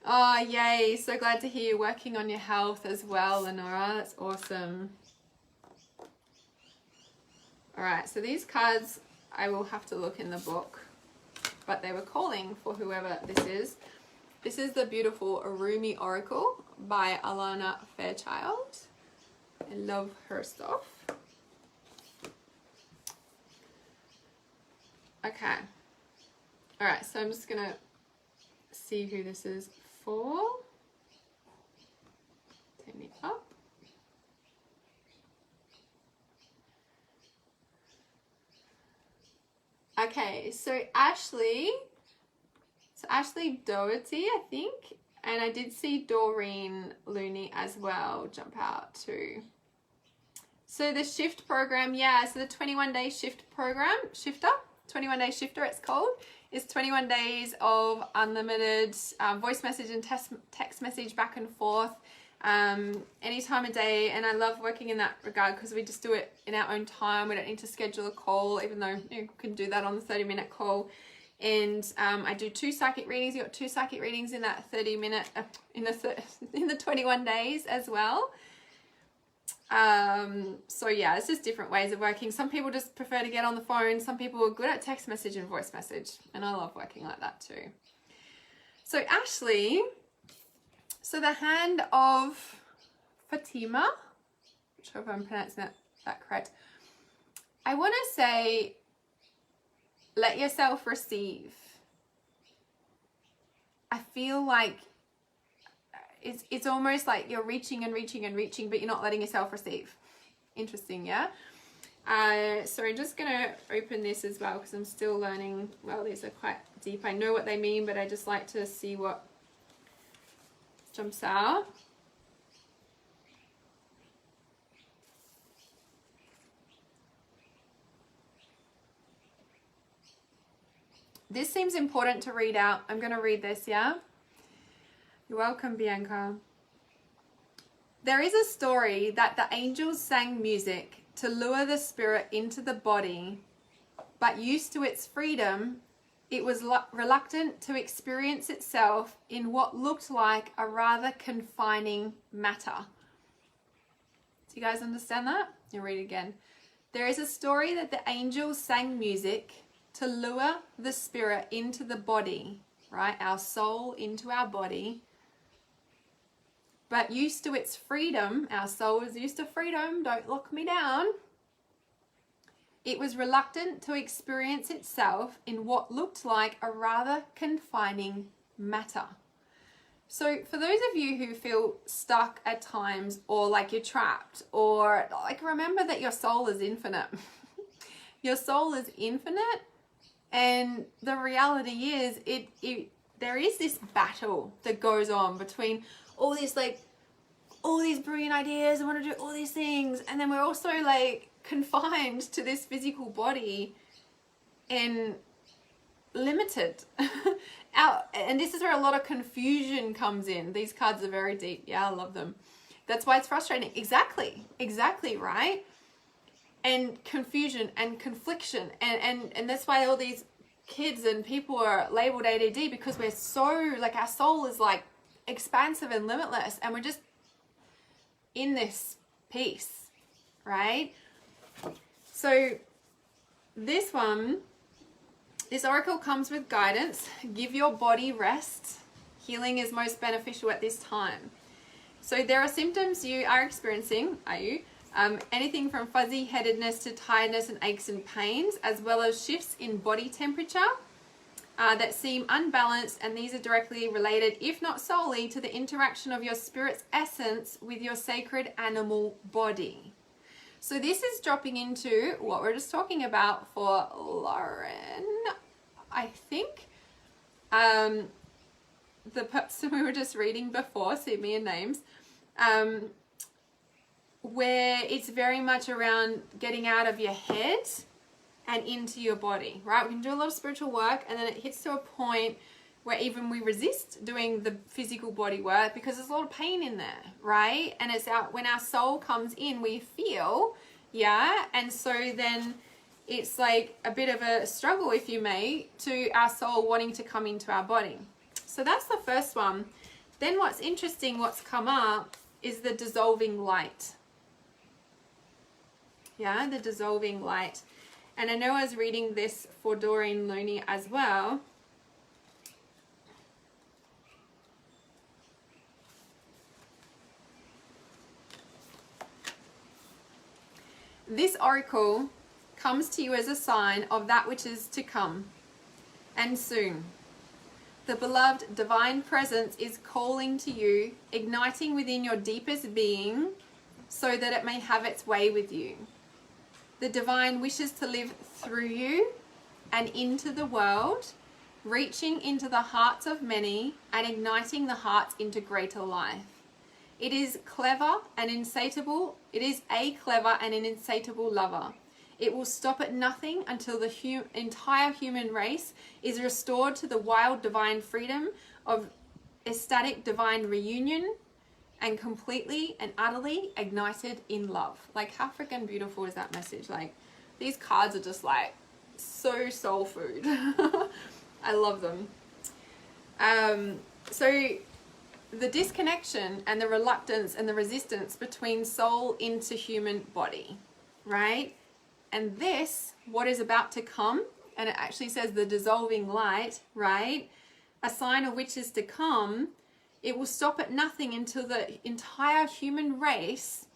Oh, yay. So glad to hear you're working on your health as well, Lenora. That's awesome. All right, so these cards, I will have to look in the book, but they were calling for whoever this is. This is the beautiful Arumi Oracle by Alana Fairchild. I love her stuff. Okay. All right, so I'm just going to see who this is for. Take me up. Okay, so Ashley Doherty, I think, and I did see Doreen Looney as well jump out too. So the shift program, yeah, so the 21-day shift program, 21-day shifter it's called, is 21 days of unlimited voice message and text message back and forth any time of day. And I love working in that regard because we just do it in our own time. We don't need to schedule a call, even though you can do that on the 30-minute call. And I do 2 psychic readings. You got 2 psychic readings in that 30-minute in the 21 days as well. So yeah, it's just different ways of working. Some people just prefer to get on the phone. Some people are good at text message and voice message, and I love working like that too. So Ashley, so the hand of Fatima, I'm not sure if I'm pronouncing that correct. I want to say, let yourself receive. I feel like it's almost like you're reaching and reaching and reaching, but you're not letting yourself receive. Interesting, yeah? So I'm just going to open this as well because I'm still learning. Well, these are quite deep. I know what they mean, but I just like to see what jumps out. This seems important to read out. I'm going to read this, yeah? You're welcome, Bianca. There is a story that the angels sang music to lure the spirit into the body, but used to its freedom, it was reluctant to experience itself in what looked like a rather confining matter. Do you guys understand that? You'll read it again. There is a story that the angels sang music to lure the spirit into the body, right? Our soul into our body. But used to its freedom, our soul is used to freedom, don't lock me down. It was reluctant to experience itself in what looked like a rather confining matter. So for those of you who feel stuck at times, or like you're trapped, or like, remember that your soul is infinite. Your soul is infinite, and the reality is there is this battle that goes on between all these brilliant ideas. I want to do all these things, and then we're also like confined to this physical body and limited. And this is where a lot of confusion comes in. These cards are very deep. Yeah, I love them. That's why it's frustrating. Exactly, right? And confusion and confliction, and that's why all these kids and people are labeled ADD, because we're so like, our soul is like expansive and limitless, and we're just in this piece, right? So this oracle comes with guidance. Give your body rest. Healing is most beneficial at this time. So there are symptoms you are experiencing, anything from fuzzy headedness to tiredness and aches and pains, as well as shifts in body temperature that seem unbalanced, and these are directly related, if not solely, to the interaction of your spirit's essence with your sacred animal body. So this is dropping into what we're just talking about for Lauren, I think. The person we were just reading before, see me in names, where it's very much around getting out of your head and into your body, right? We can do a lot of spiritual work, and then it hits to a point where even we resist doing the physical body work because there's a lot of pain in there, right? And it's out when our soul comes in, we feel, yeah? And so then it's like a bit of a struggle, if you may, to our soul wanting to come into our body. So that's the first one. Then what's interesting, what's come up, is the dissolving light. Yeah, the dissolving light. And I know I was reading this for Doreen Looney as well. This oracle comes to you as a sign of that which is to come, and soon. The beloved divine presence is calling to you, igniting within your deepest being so that it may have its way with you. The divine wishes to live through you and into the world, reaching into the hearts of many and igniting the hearts into greater life. It is clever and insatiable. It is a clever and an insatiable lover. It will stop at nothing until the entire human race is restored to the wild divine freedom of ecstatic divine reunion and completely and utterly ignited in love. Like, how freaking beautiful is that message? Like, these cards are just like so soul food. I love them. So the disconnection and the reluctance and the resistance between soul into human body, right? And this, what is about to come, and it actually says the dissolving light, right? A sign of which is to come. It will stop at nothing until the entire human race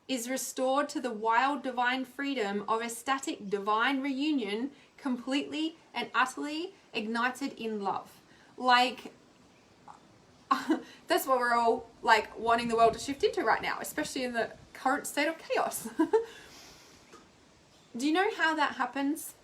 is restored to the wild divine freedom of ecstatic divine reunion, completely and utterly ignited in love. Like, that's what we're all like wanting the world to shift into right now, especially in the current state of chaos. Do you know how that happens?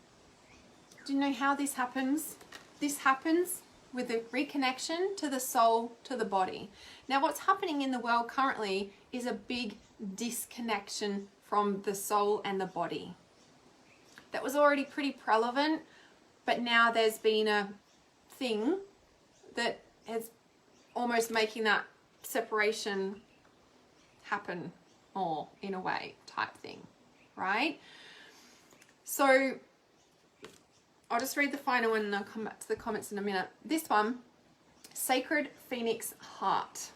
Do you know how this happens? This happens with the reconnection to the soul, to the body. Now, what's happening in the world currently is a big disconnection from the soul and the body. That was already pretty prevalent, but now there's been a thing that is almost making that separation happen more in a way type thing, right? So I'll just read the final one and I'll come back to the comments in a minute. This one, Sacred Phoenix Heart.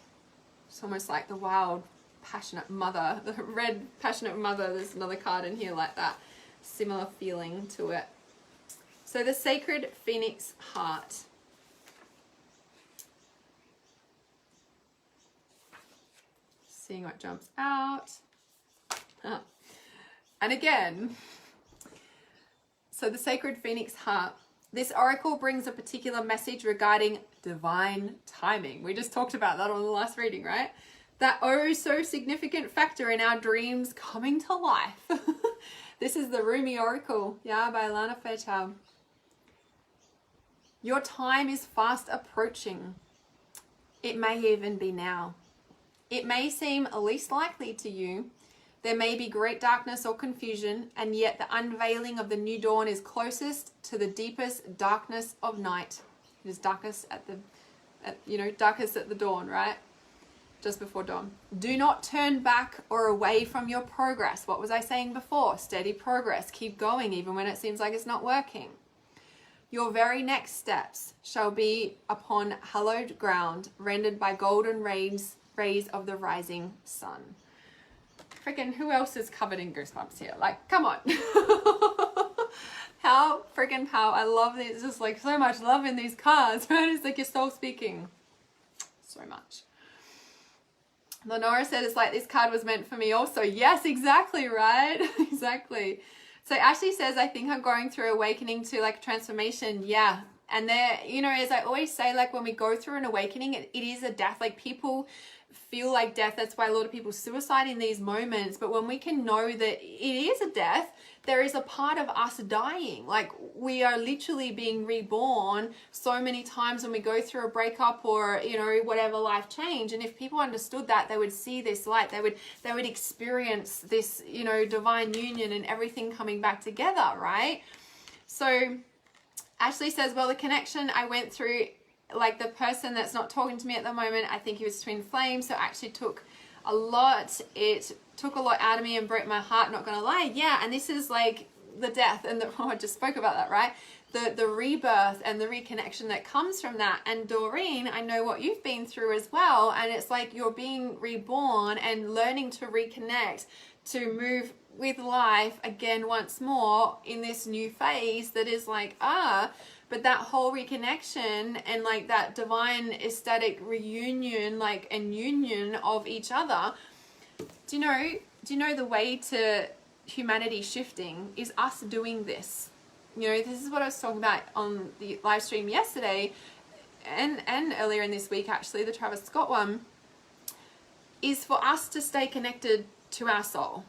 It's almost like the wild, passionate mother, the red passionate mother. There's another card in here like that. Similar feeling to it. So the Sacred Phoenix Heart. Seeing what jumps out. And again, so the Sacred Phoenix Heart. This oracle brings a particular message regarding divine timing. We just talked about that on the last reading, right? That oh so significant factor in our dreams coming to life. This is the Rumi Oracle, yeah, by Lana Fairchild. Your time is fast approaching. It may even be now. It may seem least likely to you. There may be great darkness or confusion, and yet the unveiling of the new dawn is closest to the deepest darkness of night. It is darkest darkest at the dawn, right? Just before dawn. Do not turn back or away from your progress. What was I saying before? Steady progress. Keep going even when it seems like it's not working. Your very next steps shall be upon hallowed ground, rendered by golden rays of the rising sun. Freaking who else is covered in goosebumps here? Like, come on. How freaking powerful. I love this. Just like so much love in these cards, right? It's like your soul speaking so much. Lenora said it's like this card was meant for me also. Yes, exactly, right? Exactly. So Ashley says, I think I'm going through awakening to like transformation. Yeah. And there, as I always say, like when we go through an awakening, it is a death. Like people feel like death. That's why a lot of people suicide in these moments. But when we can know that it is a death, there is a part of us dying. Like we are literally being reborn so many times when we go through a breakup or, whatever life change. And if people understood that, they would see this light. They would experience this, divine union and everything coming back together, right? So Ashley says, well, the connection I went through, like the person that's not talking to me at the moment, I think he was twin flame. So it actually took a lot. It took a lot out of me and broke my heart, not gonna lie. Yeah, and this is like the death and I just spoke about that, right? The rebirth and the reconnection that comes from that. And Doreen, I know what you've been through as well. And it's like you're being reborn and learning to reconnect, to move with life again once more in this new phase that is like, but that whole reconnection and like that divine ecstatic reunion, like and union of each other. Do you know the way to humanity shifting is us doing this? This is what I was talking about on the live stream yesterday and earlier in this week, actually, the Travis Scott one, is for us to stay connected to our soul.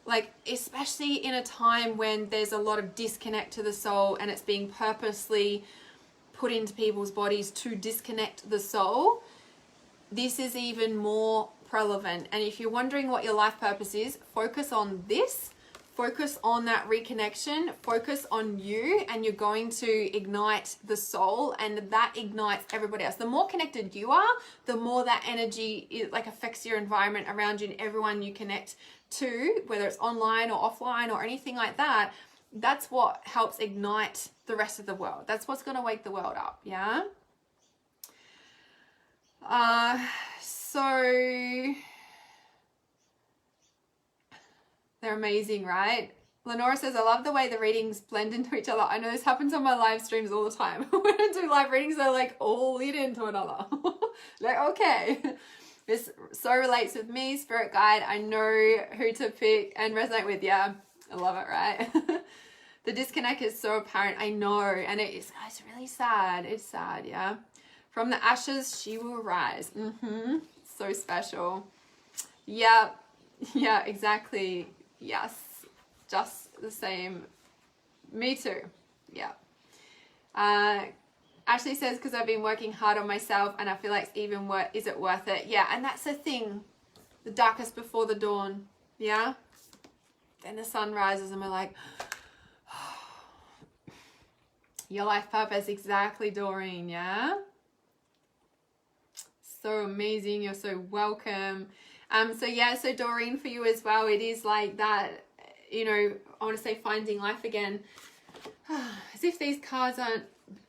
Like, especially in a time when there's a lot of disconnect to the soul and it's being purposely put into people's bodies to disconnect the soul, this is even more relevant. And if you're wondering what your life purpose is, focus on this, focus on that reconnection, focus on you, and you're going to ignite the soul, and that ignites everybody else. The more connected you are, the more that energy like affects your environment around you and everyone you connect to, whether it's online or offline or anything like that. That's what helps ignite the rest of the world. That's what's going to wake the world up. Yeah. So they're amazing, right? Lenora says, I love the way the readings blend into each other. I know this happens on my live streams all the time. When I do live readings, they're like all lead into another. Like, okay. This so relates with me, spirit guide. I know who to pick and resonate with. Yeah, I love it, right? The disconnect is so apparent. I know. And it's really sad. It's sad, yeah. From the ashes, she will rise. So special. Yeah, exactly. Yes, just the same. Me too. Yeah. Ashley says, because I've been working hard on myself and I feel like is it worth it? Yeah, and that's the thing. The darkest before the dawn. Yeah? Then the sun rises and we're like, your life purpose, exactly, Doreen, yeah? So amazing. You're so welcome. So Doreen, for you as well, it is like that, I want to say finding life again. As if these cards aren't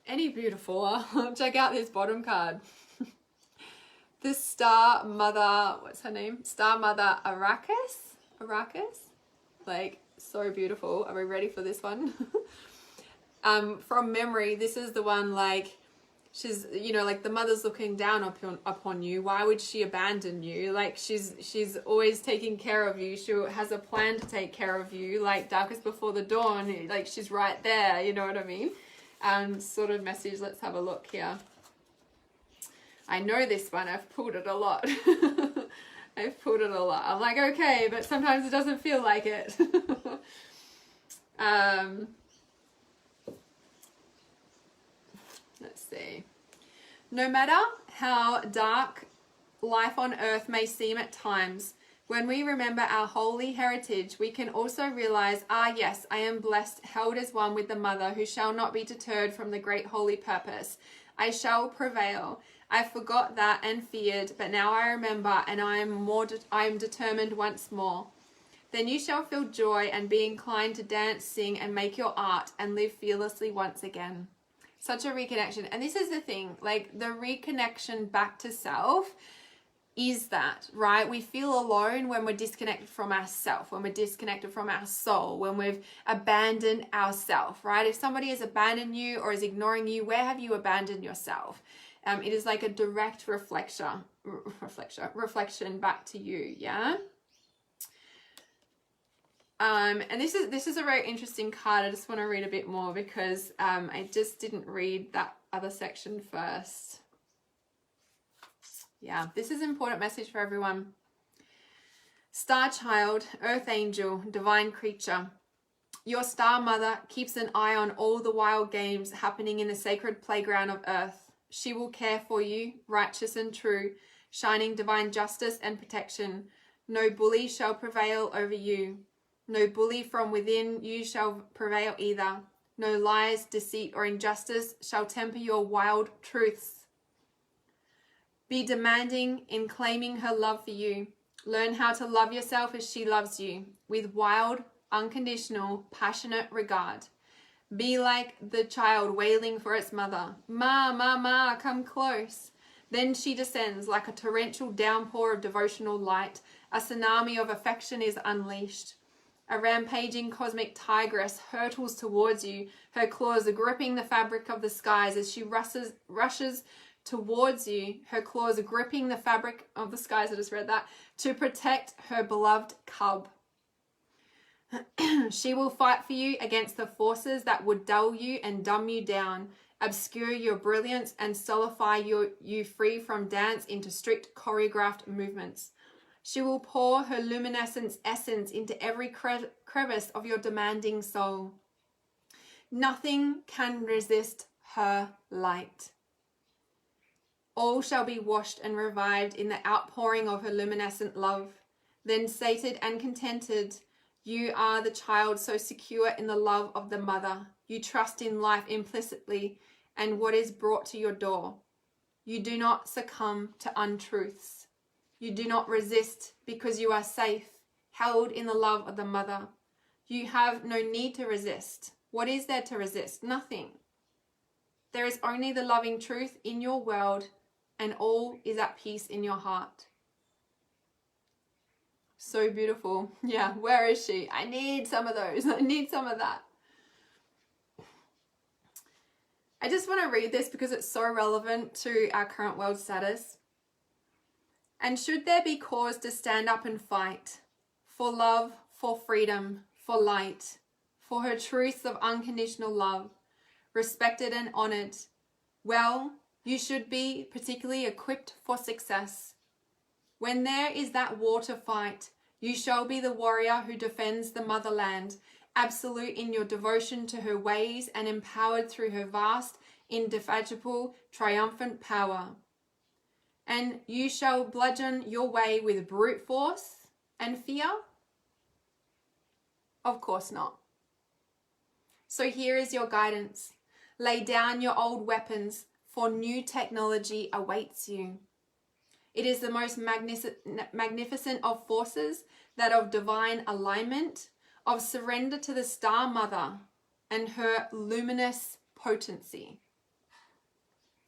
any beautiful. Check out this bottom card. The Star Mother, what's her name? Star Mother Arrakis. Like, so beautiful. Are we ready for this one? From memory, this is the one, like, she's, like the mother's looking down upon you. Why would she abandon you? Like, she's always taking care of you. She has a plan to take care of you. Like, darkest before the dawn. Like, she's right there. You know what I mean? Sort of message. Let's have a look here. I know this one. I've pulled it a lot. I'm like, okay, but sometimes it doesn't feel like it. see. No matter how dark life on earth may seem at times, when we remember our holy heritage, we can also realize, yes, I am blessed, held as one with the Mother, who shall not be deterred from the great holy purpose. I shall prevail. I forgot that and feared, but now I remember, and I am determined once more. Then you shall feel joy and be inclined to dance, sing, and make your art, and live fearlessly once again. Such a reconnection. And this is the thing, like the reconnection back to self is that, right? We feel alone when we're disconnected from ourself, when we're disconnected from our soul, when we've abandoned ourself, right? If somebody has abandoned you or is ignoring you, where have you abandoned yourself? It is like a direct reflection back to you, yeah? And this is a very interesting card. I just want to read a bit more because I just didn't read that other section first. Yeah, this is an important message for everyone. Star child, earth angel, divine creature. Your star mother keeps an eye on all the wild games happening in the sacred playground of earth. She will care for you, righteous and true, shining divine justice and protection. No bully shall prevail over you. No bully from within you shall prevail either. No lies, deceit, or injustice shall temper your wild truths. Be demanding in claiming her love for you. Learn how to love yourself as she loves you, with wild, unconditional, passionate regard. Be like the child wailing for its mother. Ma, ma, ma, come close. Then she descends like a torrential downpour of devotional light. A tsunami of affection is unleashed. A rampaging cosmic tigress hurtles towards you, her claws gripping the fabric of the skies as she rushes towards you, her claws gripping the fabric of the skies, I just read that, to protect her beloved cub. She will fight for you against the forces that would dull you and dumb you down, obscure your brilliance, and stultify you free from dance into strict choreographed movements. She will pour her luminescent essence into every crevice of your demanding soul. Nothing can resist her light. All shall be washed and revived in the outpouring of her luminescent love. Then, sated and contented, you are the child so secure in the love of the mother. You trust in life implicitly and what is brought to your door. You do not succumb to untruths. You do not resist because you are safe, held in the love of the mother. You have no need to resist. What is there to resist? Nothing. There is only the loving truth in your world, and all is at peace in your heart. So beautiful. Yeah, where is she? I need some of those. I need some of that. I just want to read this because it's so relevant to our current world status. And should there be cause to stand up and fight for love, for freedom, for light, for her truths of unconditional love, respected and honored, well, you should be particularly equipped for success. When there is that war to fight, you shall be the warrior who defends the motherland, absolute in your devotion to her ways and empowered through her vast, indefatigable, triumphant power. And you shall bludgeon your way with brute force and fear? Of course not. So here is your guidance. Lay down your old weapons, for new technology awaits you. It is the most magnificent of forces, that of divine alignment, of surrender to the Star Mother and her luminous potency.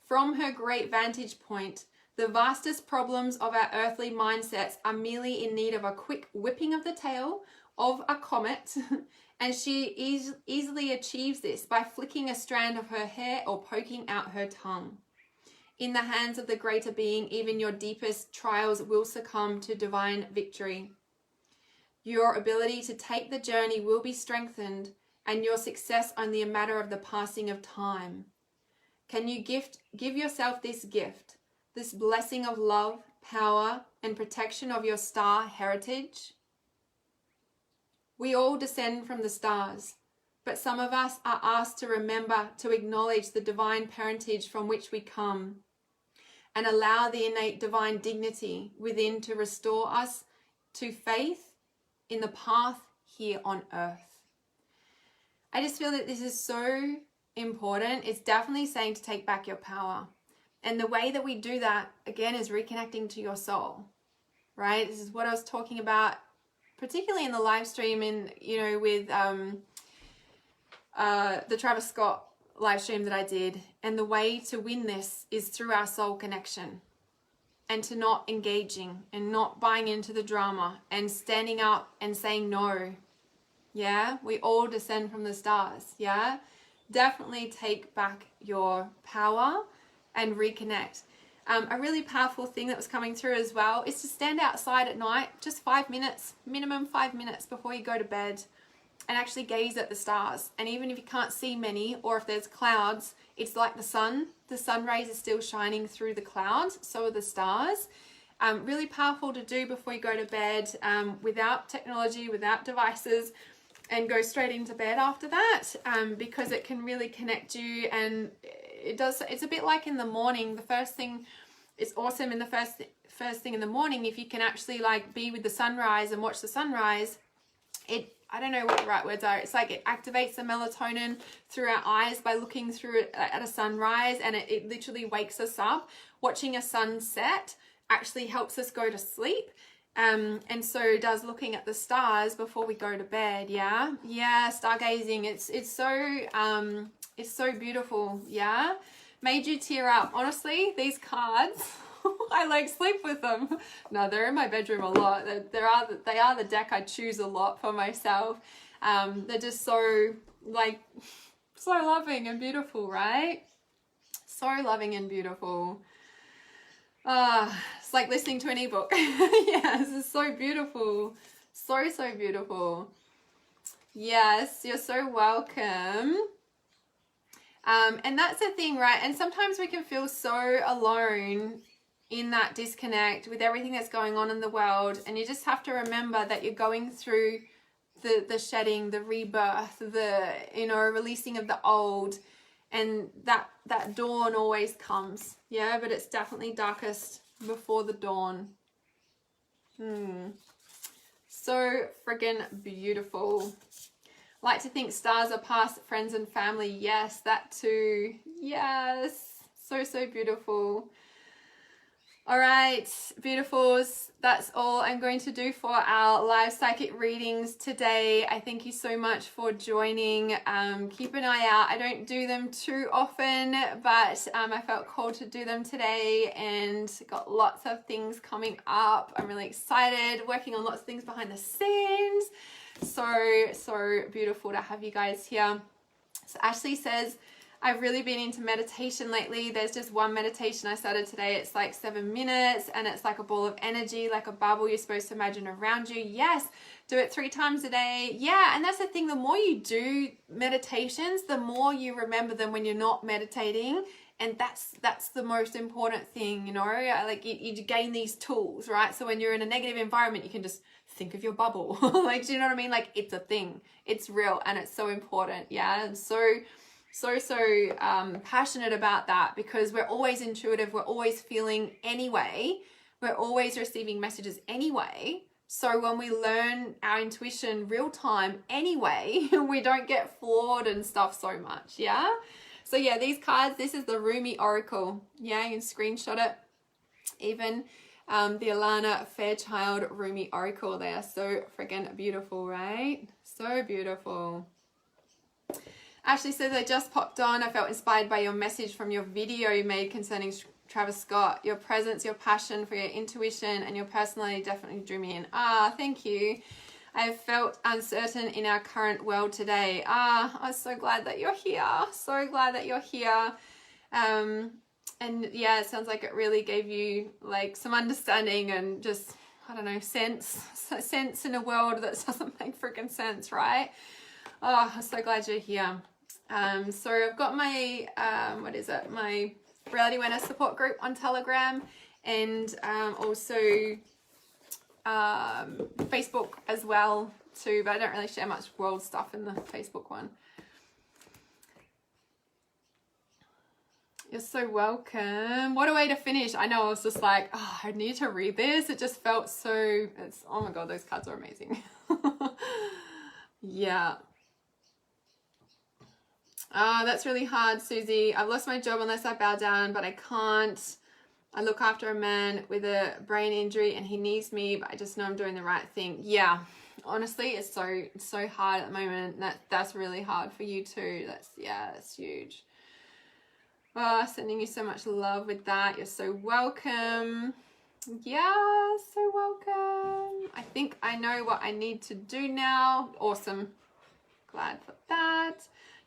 From her great vantage point, the vastest problems of our earthly mindsets are merely in need of a quick whipping of the tail of a comet, and she easily achieves this by flicking a strand of her hair or poking out her tongue. In the hands of the greater being, even your deepest trials will succumb to divine victory. Your ability to take the journey will be strengthened, and your success only a matter of the passing of time. Can you give yourself this gift, this blessing of love, power, and protection of your star heritage? We all descend from the stars. but some of us are asked to remember to acknowledge the divine parentage from which we come and allow the innate divine dignity within to restore us to faith in the path here on earth. I just feel that this is so important. It's definitely saying to take back your power. And the way that we do that, again, is reconnecting to your soul, right? This is what I was talking about, particularly in the live stream with the Travis Scott live stream that I did. And the way to win this is through our soul connection and to not engaging and not buying into the drama and standing up and saying no. Yeah, we all descend from the stars. Yeah, definitely take back your power and reconnect. A really powerful thing that was coming through as well is to stand outside at night, just 5 minutes, minimum 5 minutes before you go to bed, and actually gaze at the stars. And even if you can't see many, or if there's clouds, it's like the sun. The sun rays are still shining through the clouds, so are the stars. Really powerful to do before you go to bed, without technology, without devices, and go straight into bed after that, because it can really connect you. And it's a bit like in the morning. The first thing, it's awesome in the first thing in the morning, if you can actually like be with the sunrise and watch the sunrise, I don't know what the right words are. It's like it activates the melatonin through our eyes by looking through it at a sunrise, and it literally wakes us up. Watching a sunset actually helps us go to sleep. And so does looking at the stars before we go to bed. Yeah, stargazing. It's so beautiful. Yeah, made you tear up. Honestly, these cards, I like sleep with them. No, they're in my bedroom a lot. They are the deck I choose a lot for myself. They're just so loving and beautiful, right? So loving and beautiful. It's like listening to an ebook. Yes, it's so beautiful. So beautiful. Yes, you're so welcome. And that's the thing, right? And sometimes we can feel so alone in that disconnect with everything that's going on in the world. And you just have to remember that you're going through the shedding, the rebirth, the, releasing of the old. And that dawn always comes. Yeah, but it's definitely darkest before the dawn. So friggin' beautiful. Like to think stars are past friends and family. Yes, that too. Yes. So beautiful. All right, beautifuls, that's all I'm going to do for our live psychic readings today. I thank you so much for joining. Keep an eye out. I don't do them too often, but I felt called to do them today and got lots of things coming up. I'm really excited, working on lots of things behind the scenes. So beautiful to have you guys here. So Ashley says, I've really been into meditation lately. There's just one meditation I started today. It's like 7 minutes and it's like a ball of energy, like a bubble you're supposed to imagine around you. Yes, do it 3 times a day. Yeah, and that's the thing. The more you do meditations, the more you remember them when you're not meditating. And that's the most important thing, like you gain these tools, right? So when you're in a negative environment, you can just think of your bubble. Like, do you know what I mean? Like, it's a thing. It's real and it's so important. Yeah, and so passionate about that because we're always intuitive. We're always feeling anyway. We're always receiving messages anyway. So when we learn our intuition real time anyway, we don't get flawed and stuff so much. Yeah. So yeah, these cards, this is the Rumi Oracle. Yeah, you can screenshot it. Even the Alana Fairchild Rumi Oracle. They are so freaking beautiful, right? So beautiful. Ashley says, I just popped on. I felt inspired by your message from your video you made concerning Travis Scott. Your presence, your passion for your intuition and your personality definitely drew me in. Thank you. I have felt uncertain in our current world today. I'm so glad that you're here. So glad that you're here. And yeah, it sounds like it really gave you like some understanding and just, I don't know, sense in a world that doesn't make freaking sense, right? I'm so glad you're here. So I've got my, my Reality Awareness support group on Telegram and also Facebook as well too, but I don't really share much world stuff in the Facebook one. You're so welcome. What a way to finish. I know, I was just like, oh, I need to read this. It just felt so, oh my God, those cards are amazing. Yeah. That's really hard, Susie. I've lost my job unless I bow down, but I can't. I look after a man with a brain injury and he needs me, but I just know I'm doing the right thing. Yeah. Honestly, it's so hard at the moment. That's really hard for you too. That's huge. Oh, sending you so much love with that. You're so welcome. Yeah, so welcome. I think I know what I need to do now. Awesome. Glad for that.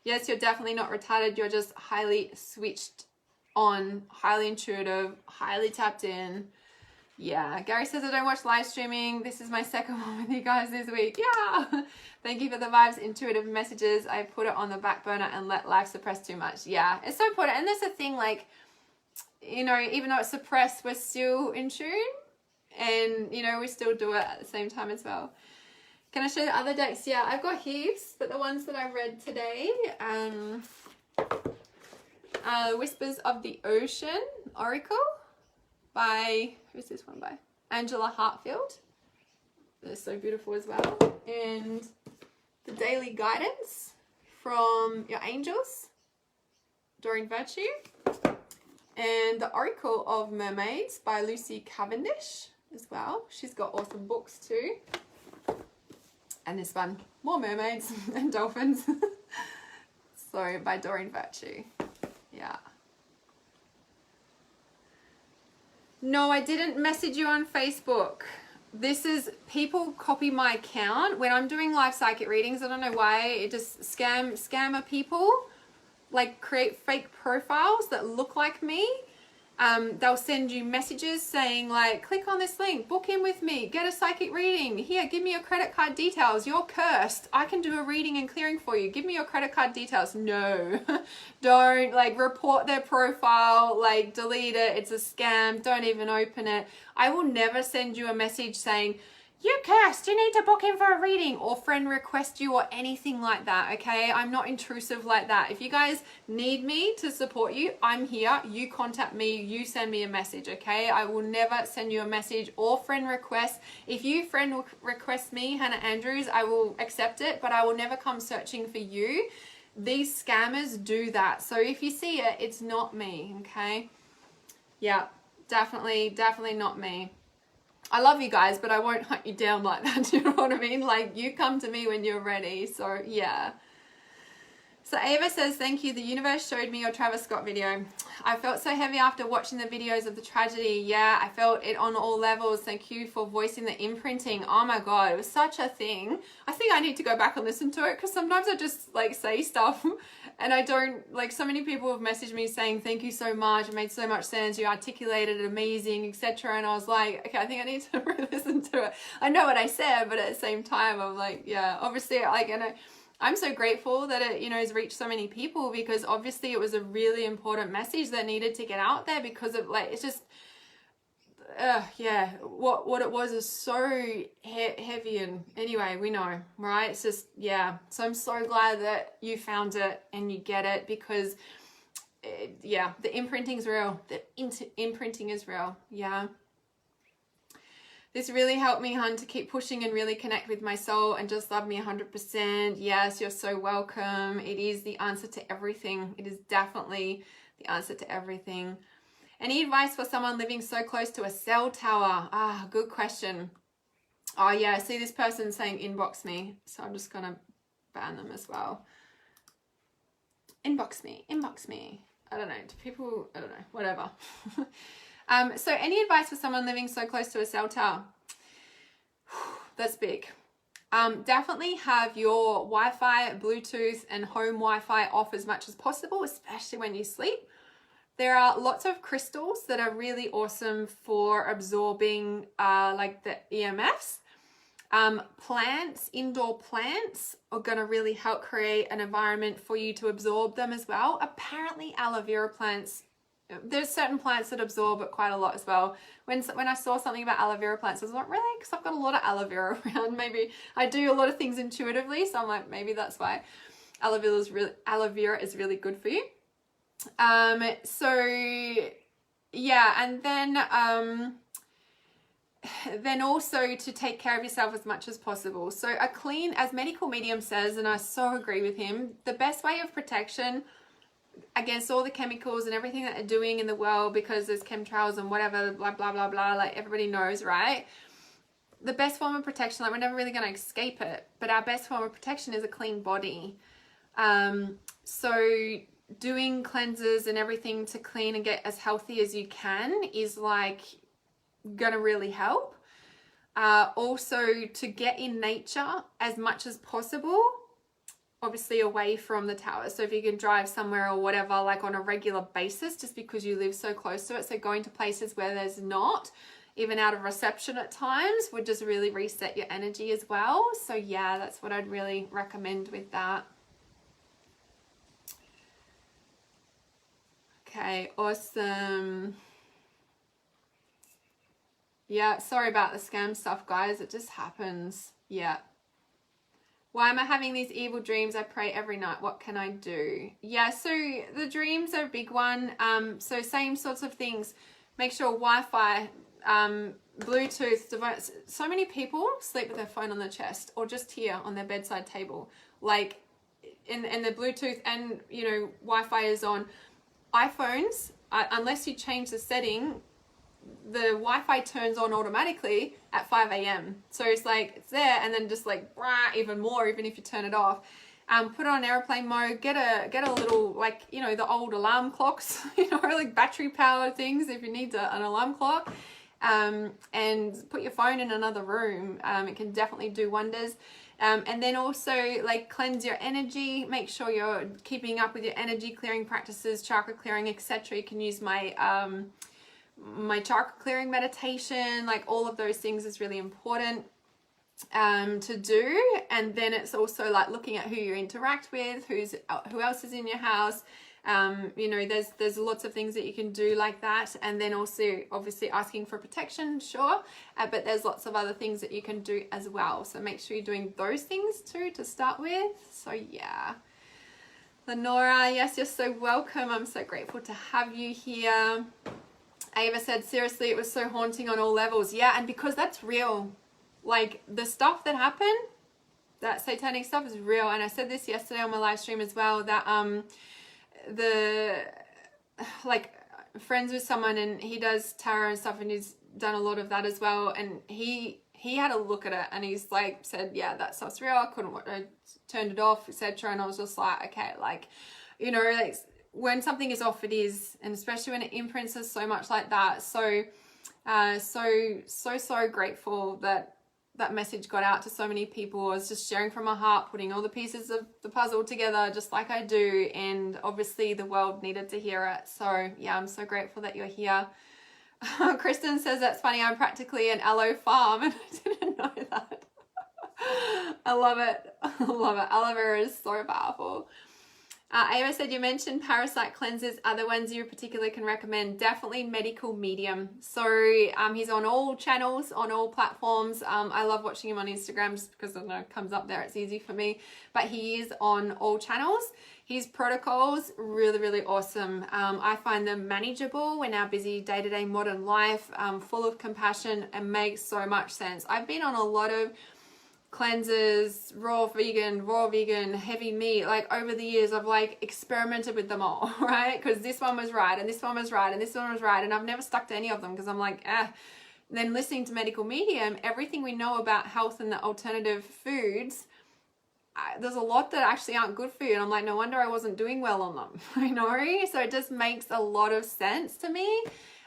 Yes, you're definitely not retarded. You're just highly switched on, highly intuitive, highly tapped in. Yeah, Gary says I don't watch live streaming. This is my second one with you guys this week. Yeah. Thank you for the vibes, intuitive messages. I put it on the back burner and let life suppress too much. Yeah, it's so important. And there's a thing like, you know, even though it's suppressed, we're still in tune. And, you know, we still do it at the same time as well. Can I show the other decks? Yeah, I've got heaps, but the ones that I read today, Whispers of the Ocean Oracle by, who's this one by? Angela Hartfield. They're so beautiful as well. And the Daily Guidance from Your Angels, Doreen Virtue. And the Oracle of Mermaids by Lucy Cavendish as well. She's got awesome books too. And this one, more mermaids and dolphins. So by Doreen Virtue. Yeah. No, I didn't message you on Facebook. This is, people copy my account. When I'm doing live psychic readings, I don't know why, it just scammer people, like create fake profiles that look like me. They'll send you messages saying like, click on this link, book in with me, get a psychic reading. Here, give me your credit card details. You're cursed. I can do a reading and clearing for you. Give me your credit card details. No, don't, like, report their profile, like delete it. It's a scam. Don't even open it. I will never send you a message saying, you're cursed, you need to book in for a reading, or friend request you or anything like that, okay? I'm not intrusive like that. If you guys need me to support you, I'm here. You contact me, you send me a message, okay? I will never send you a message or friend request. If you friend request me, Hannah Andrews, I will accept it, but I will never come searching for you. These scammers do that. So if you see it, it's not me, okay? Yeah, definitely not me. I love you guys, but I won't hunt you down like that. Do you know what I mean? Like, you come to me when you're ready. So, yeah. So, Ava says, thank you. The universe showed me your Travis Scott video. I felt so heavy after watching the videos of the tragedy. Yeah, I felt it on all levels. Thank you for voicing the imprinting. Oh my God, it was such a thing. I think I need to go back and listen to it because sometimes I just like say stuff and I don't, like, so many people have messaged me saying, thank you so much. It made so much sense. You articulated it amazing, etc. And I was like, okay, I think I need to re-listen to it. I know what I said, but at the same time, I'm like, yeah, obviously, like, and I'm so grateful that it, you know, has reached so many people because obviously it was a really important message that needed to get out there because of, like, it's just, yeah, what it was is so heavy. And anyway, we know, right? It's just, yeah. So I'm so glad that you found it and you get it because, yeah, the imprinting's real. The imprinting is real. Yeah. This really helped me, hun, to keep pushing and really connect with my soul and just love me 100%. Yes, you're so welcome. It is the answer to everything. It is definitely the answer to everything. Any advice for someone living so close to a cell tower? Ah, good question. Oh, yeah, I see this person saying inbox me. So I'm just going to ban them as well. Inbox me. I don't know. Do people, I don't know, whatever. So any advice for someone living so close to a cell tower? That's big. Definitely have your Wi-Fi, Bluetooth, and home Wi-Fi off as much as possible, especially when you sleep. There are lots of crystals that are really awesome for absorbing like the EMFs. Plants, indoor plants are going to really help create an environment for you to absorb them as well. Apparently aloe vera plants, there's certain plants that absorb it quite a lot as well. When I saw something about aloe vera plants, I was like, really? Because I've got a lot of aloe vera around. Maybe I do a lot of things intuitively, so I'm like, maybe that's why aloe vera is really good for you. So yeah, and then also to take care of yourself as much as possible. So a clean, as Medical Medium says, and I so agree with him, the best way of protection against all the chemicals and everything that they're doing in the world, because there's chemtrails and whatever, blah, blah, blah, blah, like everybody knows, right? The best form of protection, like we're never really going to escape it, but our best form of protection is a clean body. So doing cleanses and everything to clean and get as healthy as you can is like gonna really help. Also to get in nature as much as possible, obviously away from the tower. So if you can drive somewhere or whatever, like on a regular basis, just because you live so close to it. So going to places where there's not even out of reception at times would just really reset your energy as well. So yeah, that's what I'd really recommend with that. Okay, awesome. Yeah, sorry about the scam stuff, guys. It just happens. Yeah. Why am I having these evil dreams? I pray every night. What can I do? Yeah, so the dreams are a big one. So same sorts of things. Make sure Wi-Fi, Bluetooth device. So many people sleep with their phone on their chest or just here on their bedside table. Like, in the Bluetooth and, you know, Wi-Fi is on. iPhones, unless you change the setting, the Wi-Fi turns on automatically at 5 a.m. So it's like, it's there, and then just like, even more, even if you turn it off. Put it on airplane mode, get a little, like, you know, the old alarm clocks, you know, like battery powered things if you need an alarm clock. And put your phone in another room. It can definitely do wonders. And then also like cleanse your energy, make sure you're keeping up with your energy clearing practices, chakra clearing, etc. You can use my my chakra clearing meditation, like all of those things is really important to do. And then it's also like looking at who you interact with, who else is in your house. You know, there's lots of things that you can do like that. And then also obviously asking for protection, sure, but there's lots of other things that you can do as well. So make sure you're doing those things too to start with. So yeah. Lenora, yes, you're so welcome. I'm so grateful to have you here. Ava said, seriously, it was so haunting on all levels. Yeah, and because that's real. Like, the stuff that happened, that satanic stuff is real. And I said this yesterday on my live stream as well, that like, friends with someone and he does tarot and stuff, and he's done a lot of that as well. And he had a look at it and he's like, said, yeah, that stuff's real. I turned it off, etc. And I was just like, okay, like, you know, like, when something is off, it is, and especially when it imprints us so much like that. So so grateful that that message got out to so many people. I was just sharing from my heart, putting all the pieces of the puzzle together just like I do, and obviously the world needed to hear it. So yeah, I'm so grateful that you're here. Kristen says, that's funny, I'm practically an aloe farm, and I didn't know that. I love it. I love it. Aloe vera is so powerful. Ava said, you mentioned parasite cleansers. Other ones you particularly can recommend? Definitely Medical Medium. So he's on all channels, on all platforms. I love watching him on Instagram just because I know it comes up there. It's easy for me. But he is on all channels. His protocols, really, really awesome. I find them manageable in our busy day-to-day modern life, full of compassion, and makes so much sense. I've been on a lot of cleansers, raw vegan, heavy meat. Like, over the years, I've like experimented with them all, right? Because this one was right, and this one was right, and this one was right, and I've never stuck to any of them because I'm like, Then listening to Medical Medium, everything we know about health and the alternative foods, there's a lot that actually aren't good for you, and I'm like, no wonder I wasn't doing well on them. You know, so it just makes a lot of sense to me.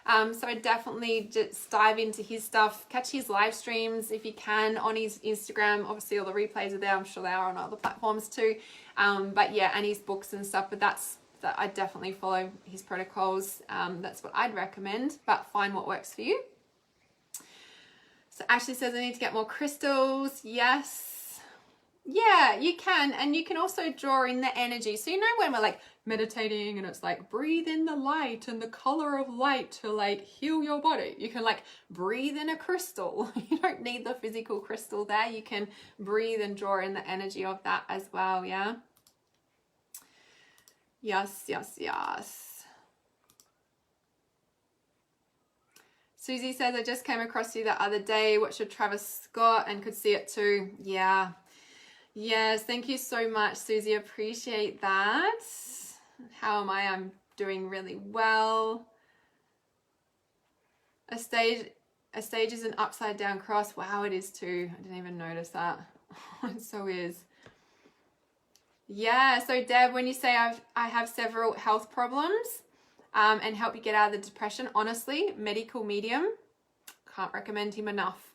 So I definitely just dive into his stuff, catch his live streams if you can on his Instagram. Obviously all the replays are there. I'm sure they are on other platforms too. But yeah, and his books and stuff, but that I definitely follow his protocols. That's what I'd recommend, but find what works for you. So Ashley says, I need to get more crystals. Yes. Yeah, you can. And you can also draw in the energy. So, you know, when we're like meditating and it's like breathe in the light and the color of light to like heal your body, you can like breathe in a crystal. You don't need the physical crystal there. You can breathe and draw in the energy of that as well. Yeah. Yes, yes, yes. Susie says, I just came across you the other day, watched your Travis Scott and could see it too. Yeah. Yes, thank you so much, Susie. Appreciate that. How am I? I'm doing really well. A stage is an upside down cross. Wow, it is too. I didn't even notice that. It so is. Yeah, so Deb, when you say I have several health problems and help you get out of the depression, honestly, medical medium, can't recommend him enough.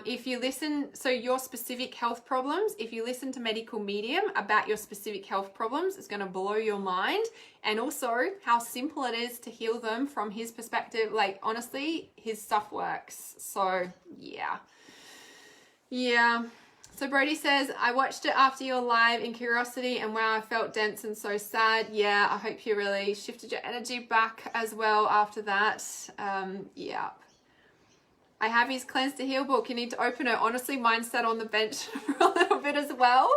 If you listen, so your specific health problems, if you listen to medical medium about your specific health problems, it's going to blow your mind. And also how simple it is to heal them from his perspective. Like, honestly, his stuff works. So yeah. So Brody says, I watched it after your live in curiosity and wow, I felt dense and so sad. Yeah, I hope you really shifted your energy back as well after that. Yeah. I have his Cleanse to Heal book. You need to open it. Honestly, mine sat on the bench for a little bit as well.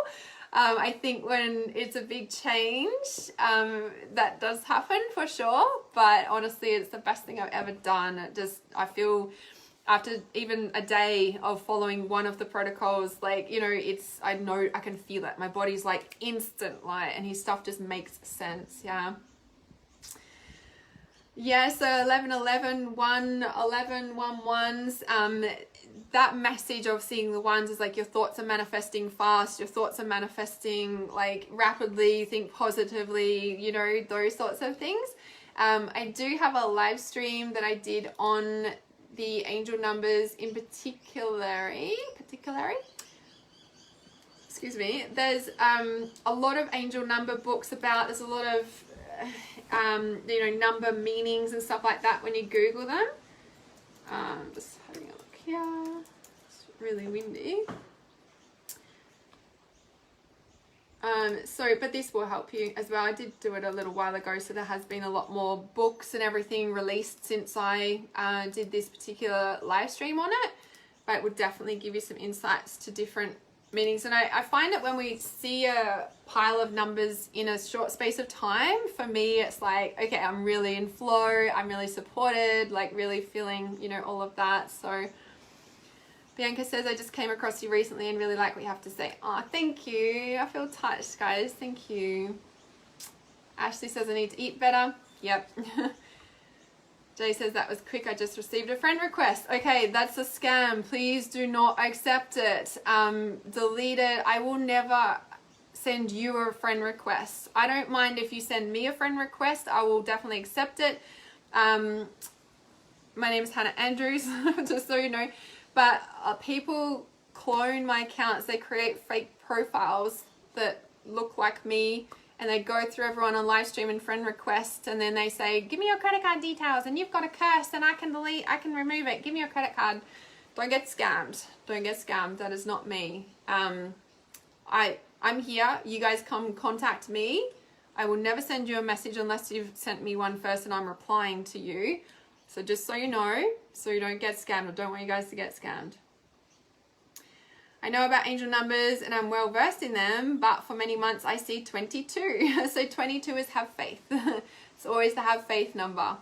I think when it's a big change, that does happen for sure. But honestly, it's the best thing I've ever done. I feel after even a day of following one of the protocols, like, you know, I know I can feel it. My body's like instant light, and his stuff just makes sense. Yeah, so 11, 1, 11, 1 ones. That message of seeing the ones is like your thoughts are manifesting fast, your thoughts are manifesting like rapidly, think positively, you know, those sorts of things. I do have a live stream that I did on the angel numbers in particular. Excuse me. There's a lot of angel number books about, there's a lot of you know, number meanings and stuff like that when you Google them. Just having a look here. It's really windy. But this will help you as well. I did do it a little while ago, so there has been a lot more books and everything released since I did this particular live stream on it. But it would definitely give you some insights to different meanings. And I find that when we see a pile of numbers in a short space of time, for me it's like, okay, I'm really in flow, I'm really supported, like really feeling, you know, all of that. So Bianca says, I just came across you recently and really like what you have to say. Oh, thank you. I feel touched, guys. Thank you. Ashley says, I need to eat better. Yep. Jay says, that was quick. I just received a friend request. Okay, that's a scam. Please do not accept it. Delete it. I will never send you a friend request. I don't mind if you send me a friend request. I will definitely accept it. My name is Hannah Andrews, just so you know. But people clone my accounts. They create fake profiles that look like me, and they go through everyone on live stream and friend request, and then they say, give me your credit card details, and you've got a curse, and I can remove it. Give me your credit card. Don't get scammed. Don't get scammed. That is not me. I'm here. You guys come contact me. I will never send you a message unless you've sent me one first and I'm replying to you. So just so you know, so you don't get scammed. I don't want you guys to get scammed. I know about angel numbers and I'm well versed in them, but for many months I see 22. So 22 is have faith. It's always the have faith number.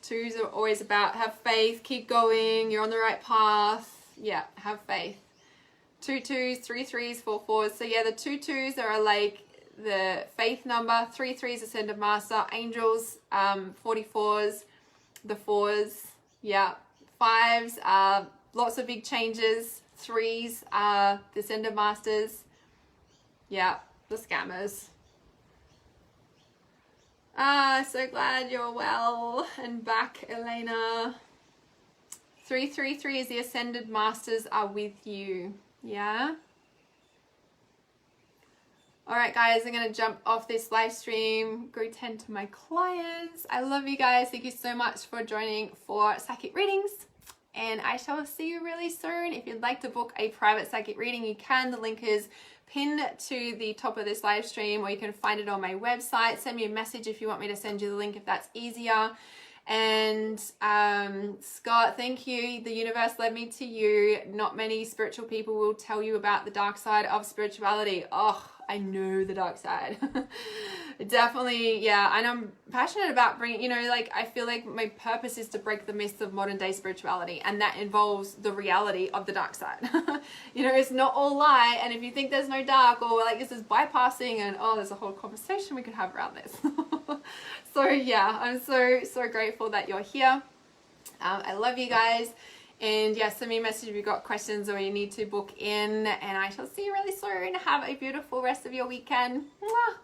2s are always about have faith, keep going, you're on the right path. Yeah, have faith. 2 2s, 3 3s, 4 4s. So yeah, the 2 2s are like the faith number. 3 3s ascended master. Angels, 44s, the 4s. Yeah, 5s are lots of big changes. 3s are the ascended masters. Yeah, the scammers. So glad you're well and back, Elena. 333 is the ascended masters are with you. Yeah. All right, guys, I'm going to jump off this live stream, go tend to my clients. I love you guys. Thank you so much for joining for psychic readings. And I shall see you really soon. If you'd like to book a private psychic reading, you can. The link is pinned to the top of this live stream, or you can find it on my website. Send me a message if you want me to send you the link, if that's easier. And Scott, thank you. The universe led me to you. Not many spiritual people will tell you about the dark side of spirituality. Oh, I know the dark side. Definitely, yeah. And I'm passionate about bringing, you know, like I feel like my purpose is to break the myths of modern day spirituality, and that involves the reality of the dark side. You know, it's not all light, and if you think there's no dark, or like this is bypassing, and oh, there's a whole conversation we could have around this. So yeah, I'm so grateful that you're here. I love you guys. And yeah, send me a message if you've got questions or you need to book in. And I shall see you really soon. Have a beautiful rest of your weekend. Mwah!